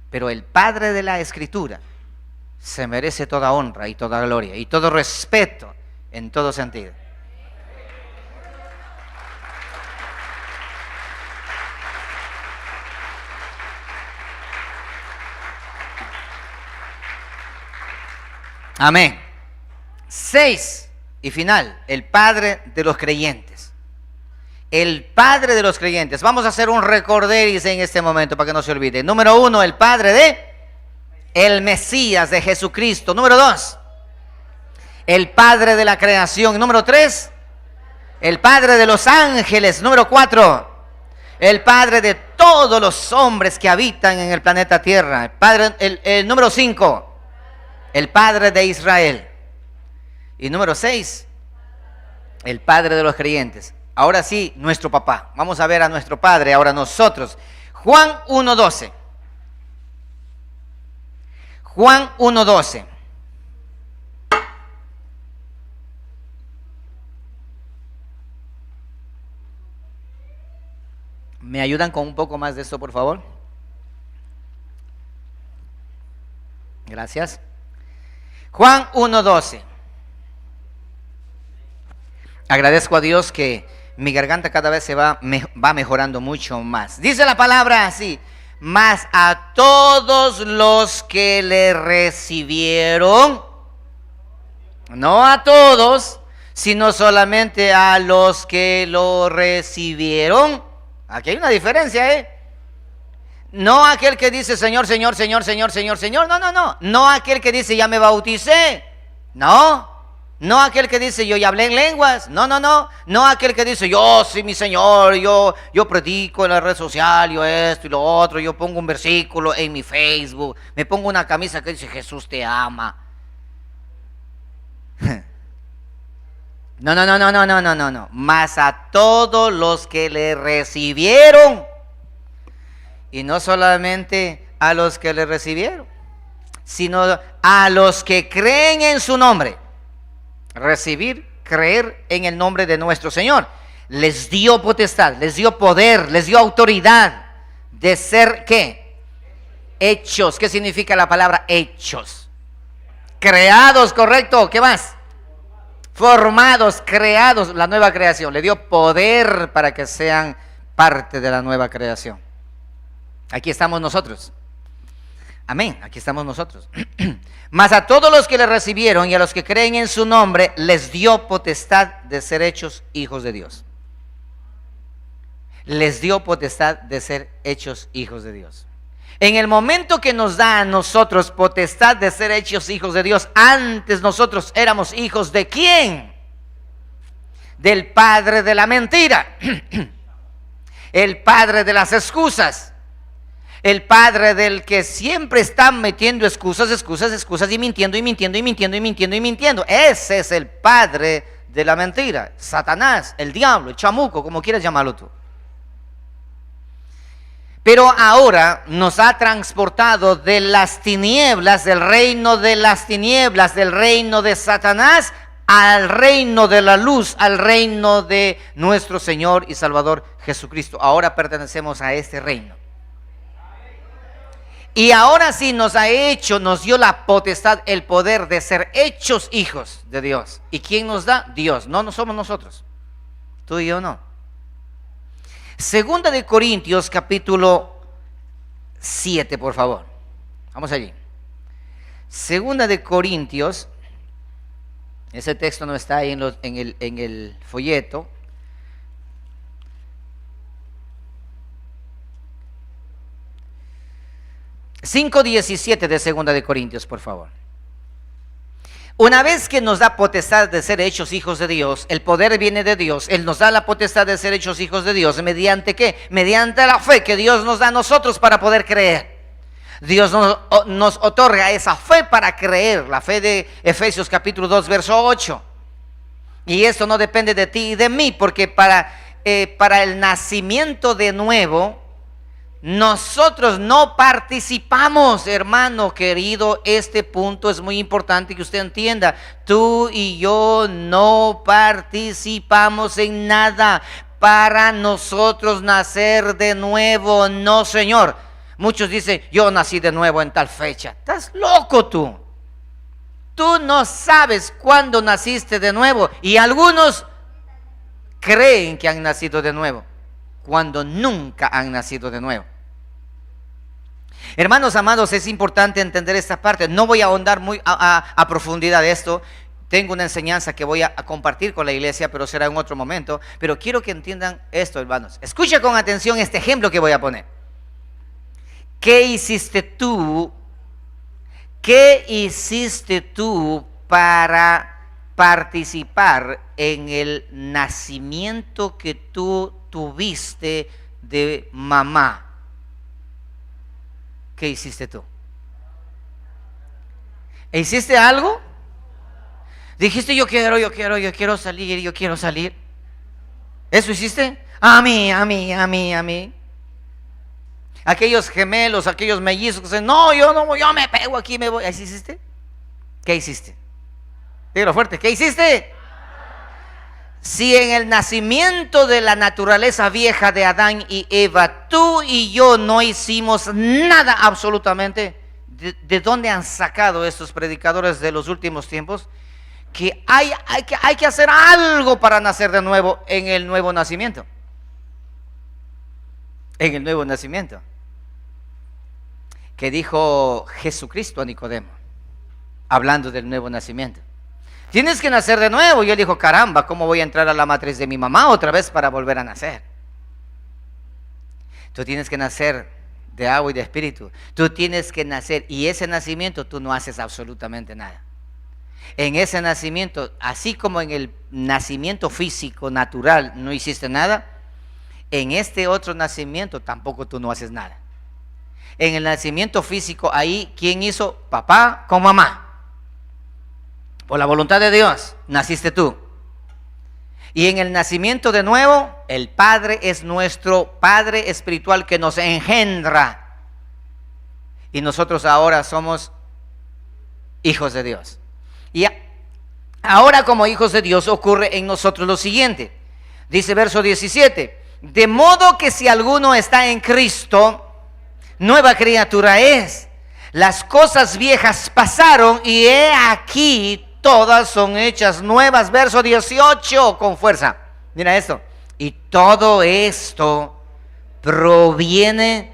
A: Pero el Padre de la Escritura se merece toda honra y toda gloria y todo respeto en todo sentido. Amén. 6 y final, el Padre de los creyentes. El Padre de los creyentes. Vamos a hacer un recorderis en este momento para que no se olvide. Número 1, el Padre de el Mesías, de Jesucristo. Número 2, el Padre de la creación. Número 3, el Padre de los ángeles. Número 4, el Padre de todos los hombres que habitan en el planeta Tierra. El número 5, el Padre de Israel. Y número 6, el Padre de los creyentes. Ahora sí, nuestro papá. Vamos a ver a nuestro Padre, ahora nosotros. Juan 1:12. Juan 1:12. ¿Me ayudan con un poco más de esto, por favor? Gracias. Juan 1:12. Agradezco a Dios que mi garganta cada vez se va mejorando mucho más. Dice la palabra así: mas a todos los que le recibieron, no a todos, sino solamente a los que lo recibieron. Aquí hay una diferencia, ¿eh? No aquel que dice Señor, Señor, Señor, Señor, Señor, Señor. No. No aquel que dice ya me bauticé. No aquel que dice yo ya hablé en lenguas. No aquel que dice yo sí mi Señor, yo predico en la red social, yo esto y lo otro, yo pongo un versículo en mi Facebook, me pongo una camisa que dice Jesús te ama. No. Mas a todos los que le recibieron, y no solamente a los que le recibieron, sino a los que creen en su nombre. Recibir, creer en el nombre de nuestro Señor. Les dio potestad, les dio poder, les dio autoridad de ser, ¿qué? Hechos. ¿Qué significa la palabra hechos? Creados, correcto. ¿Qué más? Formados, creados, la nueva creación. Le dio poder para que sean parte de la nueva creación. Aquí estamos nosotros. Amén, aquí estamos nosotros. Mas a todos los que le recibieron y a los que creen en su nombre, les dio potestad de ser hechos hijos de Dios. Les dio potestad de ser hechos hijos de Dios. En el momento que nos da a nosotros potestad de ser hechos hijos de Dios, antes nosotros éramos hijos de ¿quién? Del padre de la mentira. El padre de las excusas. El padre del que siempre está metiendo excusas y mintiendo. Ese es el padre de la mentira. Satanás, el diablo, el chamuco, como quieras llamarlo tú. Pero ahora nos ha transportado de las tinieblas, del reino de las tinieblas, del reino de Satanás, al reino de la luz, al reino de nuestro Señor y Salvador Jesucristo. Ahora pertenecemos a este reino. Y ahora sí nos dio la potestad, el poder de ser hechos hijos de Dios. ¿Y quién nos da? Dios, no somos nosotros. Tú y yo no. Segunda de Corintios capítulo 7, por favor. Vamos allí. Segunda de Corintios, ese texto no está ahí en el folleto. (5:17) de Segunda de Corintios, por favor. Una vez que nos da potestad de ser hechos hijos de Dios, el poder viene de Dios. Él nos da la potestad de ser hechos hijos de Dios. ¿Mediante qué? Mediante la fe que Dios nos da a nosotros para poder creer. Dios nos otorga esa fe para creer. La fe de Efesios capítulo 2, verso 8. Y esto no depende de ti y de mí, porque para el nacimiento de nuevo, nosotros no participamos, hermano querido. Este punto es muy importante que usted entienda. Tú y yo no participamos en nada para nosotros nacer de nuevo. No, Señor. Muchos dicen, yo nací de nuevo en tal fecha. Estás loco tú. Tú no sabes cuándo naciste de nuevo. Y algunos creen que han nacido de nuevo, cuando nunca han nacido de nuevo. Hermanos amados, es importante entender esta parte. No voy a ahondar muy a profundidad de esto. Tengo una enseñanza que voy a compartir con la iglesia, pero será en otro momento. Pero quiero que entiendan esto, hermanos. Escucha con atención este ejemplo que voy a poner. ¿Qué hiciste tú? ¿Qué hiciste tú para participar en el nacimiento que tú tuviste de mamá? ¿Qué hiciste tú? ¿Hiciste algo? Dijiste yo quiero salir. ¿Eso hiciste? A mí. Aquellos gemelos, aquellos mellizos que dicen, no, yo me pego aquí, me voy. ¿Así hiciste? ¿Qué hiciste? Dígalo fuerte, ¿qué hiciste? Si en el nacimiento de la naturaleza vieja de Adán y Eva, tú y yo no hicimos nada absolutamente, ¿de dónde han sacado estos predicadores de los últimos tiempos? Que hay que hacer algo para nacer de nuevo en el nuevo nacimiento. En el nuevo nacimiento. Que dijo Jesucristo a Nicodemo, hablando del nuevo nacimiento. Tienes que nacer de nuevo. Y él dijo, caramba, ¿cómo voy a entrar a la matriz de mi mamá otra vez para volver a nacer? Tú tienes que nacer de agua y de espíritu. Tú tienes que nacer, y ese nacimiento tú no haces absolutamente nada. En ese nacimiento, así como en el nacimiento físico, natural, no hiciste nada, en este otro nacimiento tampoco tú no haces nada. En el nacimiento físico, ahí, ¿quién hizo? Papá con mamá. Por la voluntad de Dios, naciste tú. Y en el nacimiento de nuevo, el Padre es nuestro Padre espiritual que nos engendra. Y nosotros ahora somos hijos de Dios. Y ahora, como hijos de Dios, ocurre en nosotros lo siguiente. Dice verso 17. De modo que si alguno está en Cristo, nueva criatura es. Las cosas viejas pasaron y he aquí todas son hechas nuevas. Verso 18, con fuerza. Mira esto. Y todo esto proviene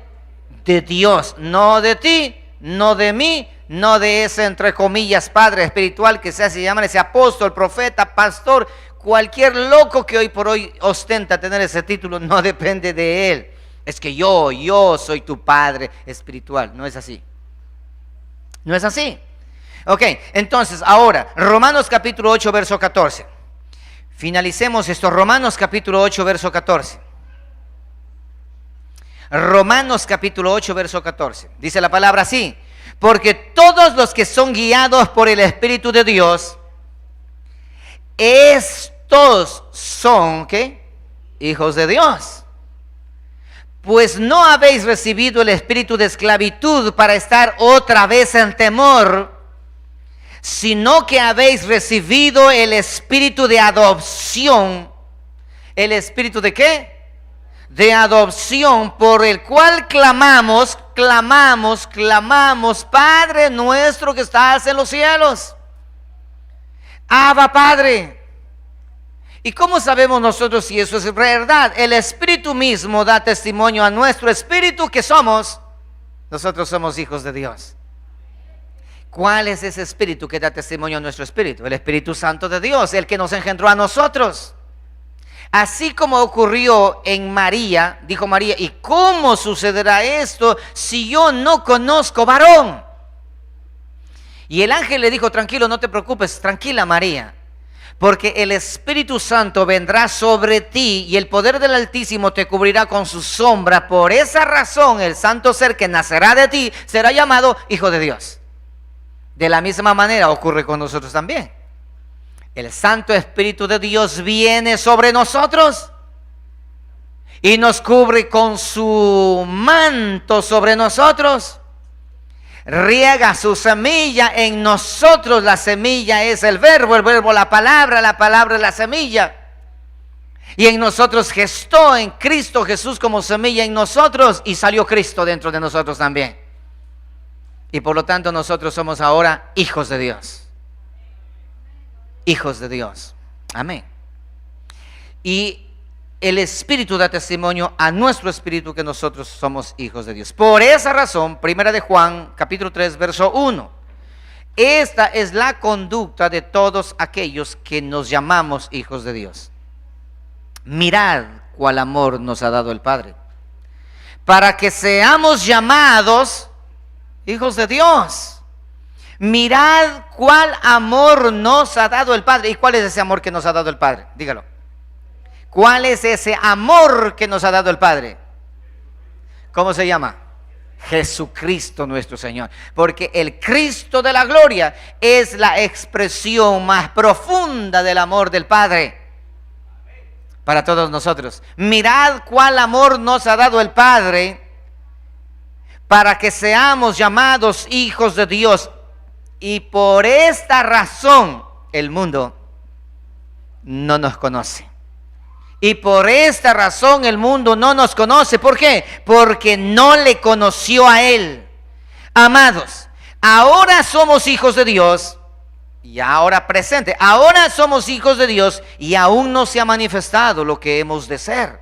A: de Dios, no de ti, no de mí, no de ese, entre comillas, padre espiritual que se hace llamar ese apóstol, profeta, pastor. Cualquier loco que hoy por hoy ostenta tener ese título no depende de él. Es que yo soy tu padre espiritual. No es así. No es así. Ok, entonces ahora, Romanos capítulo 8, verso 14. Finalicemos esto. Romanos capítulo 8, verso 14. Romanos capítulo 8, verso 14. Dice la palabra así. Porque todos los que son guiados por el Espíritu de Dios, estos son, ¿qué? Hijos de Dios. Pues no habéis recibido el espíritu de esclavitud para estar otra vez en temor, sino que habéis recibido el espíritu de adopción. ¿El espíritu de qué? De adopción, por el cual clamamos, Padre nuestro que estás en los cielos. Abba, Padre. ¿Y cómo sabemos nosotros si eso es verdad? El Espíritu mismo da testimonio a nuestro espíritu que nosotros somos hijos de Dios. ¿Cuál es ese espíritu que da testimonio a nuestro espíritu? El Espíritu Santo de Dios, el que nos engendró a nosotros. Así como ocurrió en María, dijo María, ¿y cómo sucederá esto si yo no conozco varón? Y el ángel le dijo, tranquilo, no te preocupes, tranquila María, porque el Espíritu Santo vendrá sobre ti y el poder del Altísimo te cubrirá con su sombra. Por esa razón el santo ser que nacerá de ti será llamado Hijo de Dios. De la misma manera ocurre con nosotros también. El Santo Espíritu de Dios viene sobre nosotros y nos cubre con su manto sobre nosotros. Riega su semilla en nosotros. La semilla es el verbo la palabra es la semilla. Y en nosotros gestó en Cristo Jesús como semilla en nosotros y salió Cristo dentro de nosotros también. Y por lo tanto nosotros somos ahora hijos de Dios. Hijos de Dios. Amén. Y el Espíritu da testimonio a nuestro espíritu que nosotros somos hijos de Dios. Por esa razón, primera de Juan, capítulo 3, verso 1. Esta es la conducta de todos aquellos que nos llamamos hijos de Dios. Mirad cuál amor nos ha dado el Padre, para que seamos llamados hijos de Dios. Mirad cuál amor nos ha dado el Padre. ¿Y cuál es ese amor que nos ha dado el Padre? Dígalo. ¿Cuál es ese amor que nos ha dado el Padre? ¿Cómo se llama? Jesucristo nuestro Señor. Porque el Cristo de la gloria es la expresión más profunda del amor del Padre para todos nosotros. Mirad cuál amor nos ha dado el Padre para que seamos llamados hijos de Dios. Y por esta razón el mundo no nos conoce. Y por esta razón el mundo no nos conoce. ¿Por qué? Porque no le conoció a Él. Amados, ahora somos hijos de Dios. Y ahora presente, ahora somos hijos de Dios y aún no se ha manifestado lo que hemos de ser.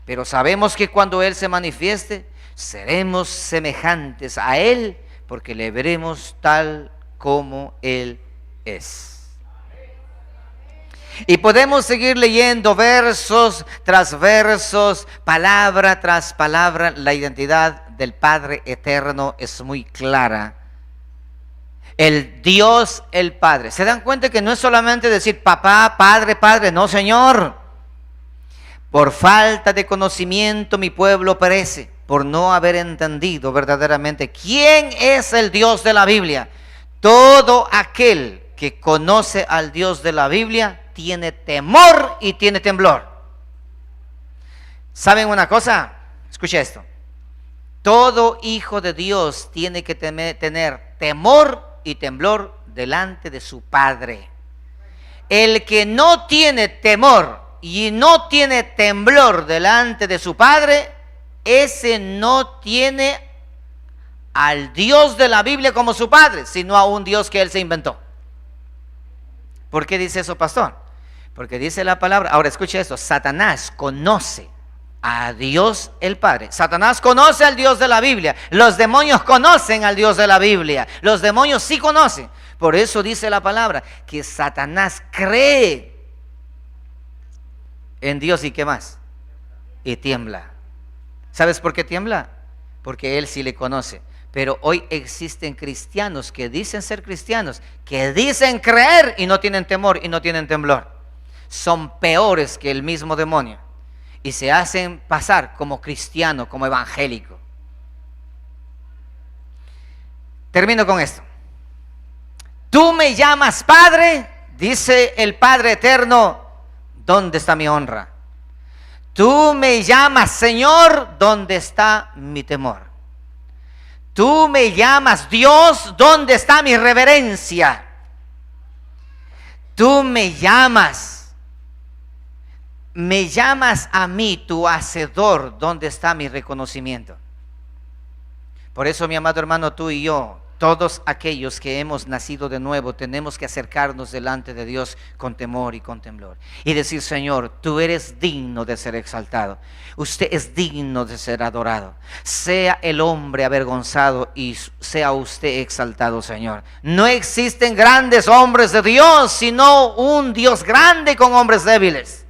A: Pero sabemos que cuando Él se manifieste, seremos semejantes a Él, porque le veremos tal como Él es. Y podemos seguir leyendo versos tras versos, palabra tras palabra. La identidad del Padre eterno es muy clara. El Dios, el Padre. ¿Se dan cuenta que no es solamente decir papá, padre, padre? No, Señor. Por falta de conocimiento mi pueblo perece, por no haber entendido verdaderamente quién es el Dios de la Biblia. Todo aquel que conoce al Dios de la Biblia tiene temor y tiene temblor. ¿Saben una cosa? Escucha esto. Todo hijo de Dios tiene que tener temor y temblor delante de su Padre. El que no tiene temor y no tiene temblor delante de su Padre, ese no tiene al Dios de la Biblia como su Padre, sino a un Dios que él se inventó. ¿Por qué dice eso, pastor? Porque dice la palabra, ahora escuche esto, Satanás conoce a Dios el Padre. Satanás conoce al Dios de la Biblia. Los demonios conocen al Dios de la Biblia. Los demonios sí conocen. Por eso dice la palabra que Satanás cree en Dios y ¿qué más? Y tiembla. ¿Sabes por qué tiembla? Porque él sí le conoce. Pero hoy existen cristianos que dicen ser cristianos, que dicen creer y no tienen temor y no tienen temblor. Son peores que el mismo demonio. Y se hacen pasar como cristiano, como evangélico. Termino con esto. Tú me llamas Padre, dice el Padre eterno, ¿dónde está mi honra? Tú me llamas Señor, ¿dónde está mi temor? Tú me llamas Dios, ¿dónde está mi reverencia? Tú me llamas a mí, tu hacedor, ¿dónde está mi reconocimiento? Por eso, mi amado hermano, tú y yo, todos aquellos que hemos nacido de nuevo, tenemos que acercarnos delante de Dios con temor y con temblor. Y decir, Señor, tú eres digno de ser exaltado. Usted es digno de ser adorado. Sea el hombre avergonzado y sea usted exaltado, Señor. No existen grandes hombres de Dios, sino un Dios grande con hombres débiles.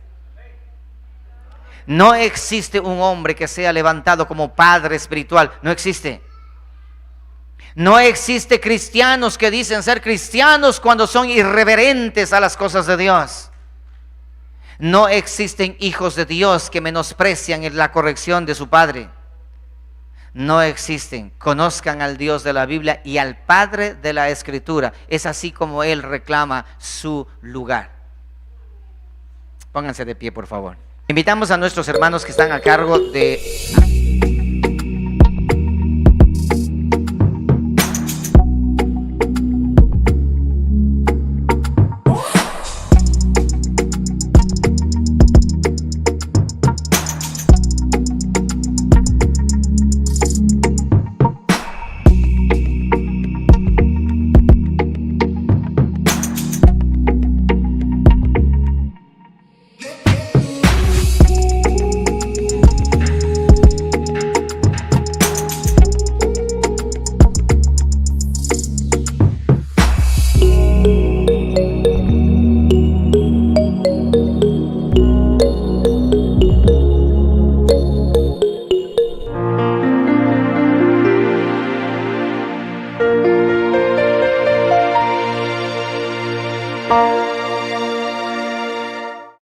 A: No existe un hombre que sea levantado como padre espiritual. No existe. No existe cristianos que dicen ser cristianos cuando son irreverentes a las cosas de Dios. No existen hijos de Dios que menosprecian la corrección de su padre. No existen. Conozcan al Dios de la Biblia y al Padre de la Escritura. Es así como Él reclama su lugar. Pónganse de pie, por favor. Invitamos a nuestros hermanos que están a cargo de